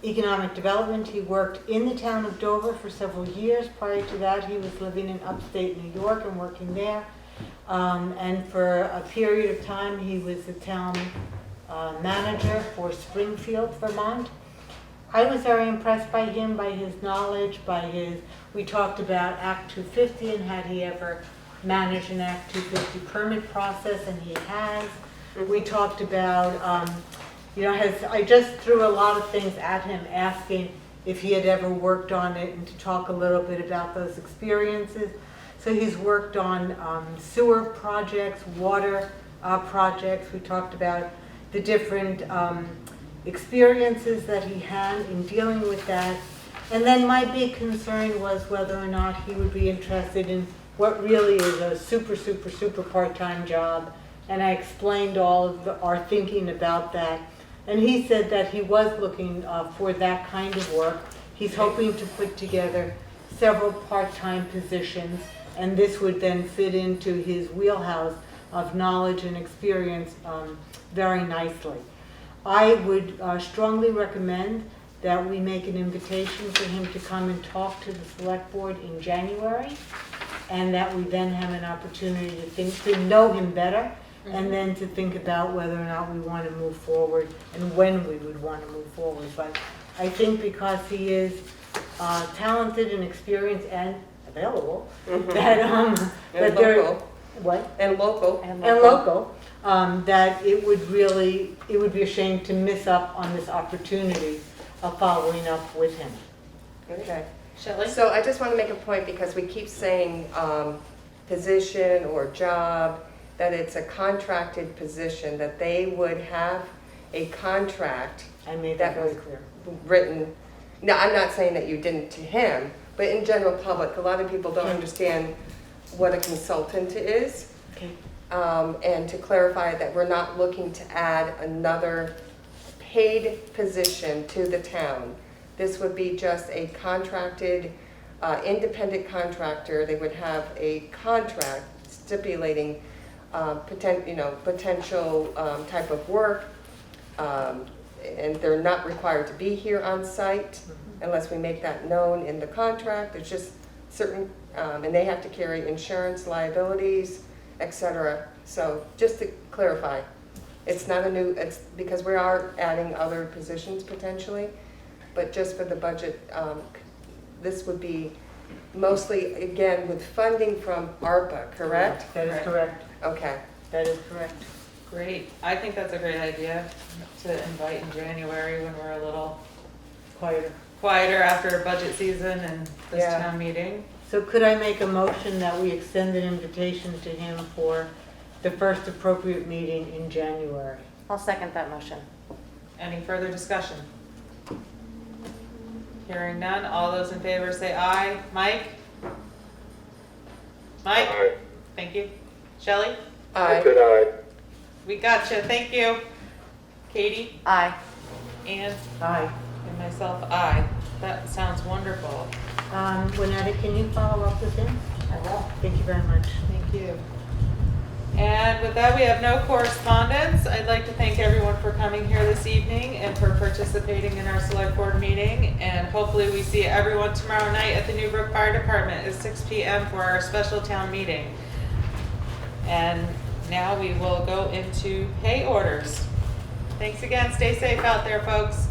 economic development. He worked in the town of Dover for several years. Prior to that, he was living in upstate New York and working there. And for a period of time, he was the town manager for Springfield, Vermont. I was very impressed by him, by his knowledge, we talked about Act 250 and had he ever managed an Act 250 permit process, and he has. We talked about, I just threw a lot of things at him, asking if he had ever worked on it and to talk a little bit about those experiences. So he's worked on sewer projects, water projects. We talked about the different experiences that he had in dealing with that. And then my big concern was whether or not he would be interested in what really is a super part-time job. And I explained all of our thinking about that. And he said that he was looking for that kind of work. He's hoping to put together several part-time positions, and this would then fit into his wheelhouse of knowledge and experience very nicely. I would strongly recommend that we make an invitation for him to come and talk to the select board in January, and that we then have an opportunity to know him better, and then to think about whether or not we want to move forward and when we would want to move forward. But I think because he is talented and experienced and available, that And there, local. what? And local. And local, that it would be a shame to miss up on this opportunity of following up with him. Okay. Shelley? So I just want to make a point, because we keep saying position or job, that it's a contracted position, that they would have a contract. I made that very clear. Written. Now, I'm not saying that you didn't to him, but in general public, a lot of people don't understand what a consultant is. Okay. And to clarify that we're not looking to add another paid position to the town. This would be just a contracted, independent contractor. They would have a contract stipulating potential type of work, and they're not required to be here on site unless we make that known in the contract. There's just certain, and they have to carry insurance liabilities, etc. So just to clarify, it's not a new, it's because we are adding other positions potentially, but just for the budget, this would be mostly, again, with funding from ARPA, correct? That is correct. Okay. That is correct. Great. I think that's a great idea to invite in January when we're a little quieter after budget season and this town meeting. So could I make a motion that we extend an invitation to him for the first appropriate meeting in January? I'll second that motion. Any further discussion? Hearing none, all those in favor say aye. Mike? Mike? Aye. Thank you. Shelley? Aye. I said aye. We gotcha. Thank you. Katie? Aye. Ann? Aye. And myself, aye. That sounds wonderful. Winetta, can you follow up with him? I will. Thank you very much. Thank you. And with that, we have no correspondence. I'd like to thank everyone for coming here this evening and for participating in our select board meeting. And hopefully we see everyone tomorrow night at the Newbrook Fire Department at 6 p.m. for our special town meeting. And now we will go into pay orders. Thanks again. Stay safe out there, folks.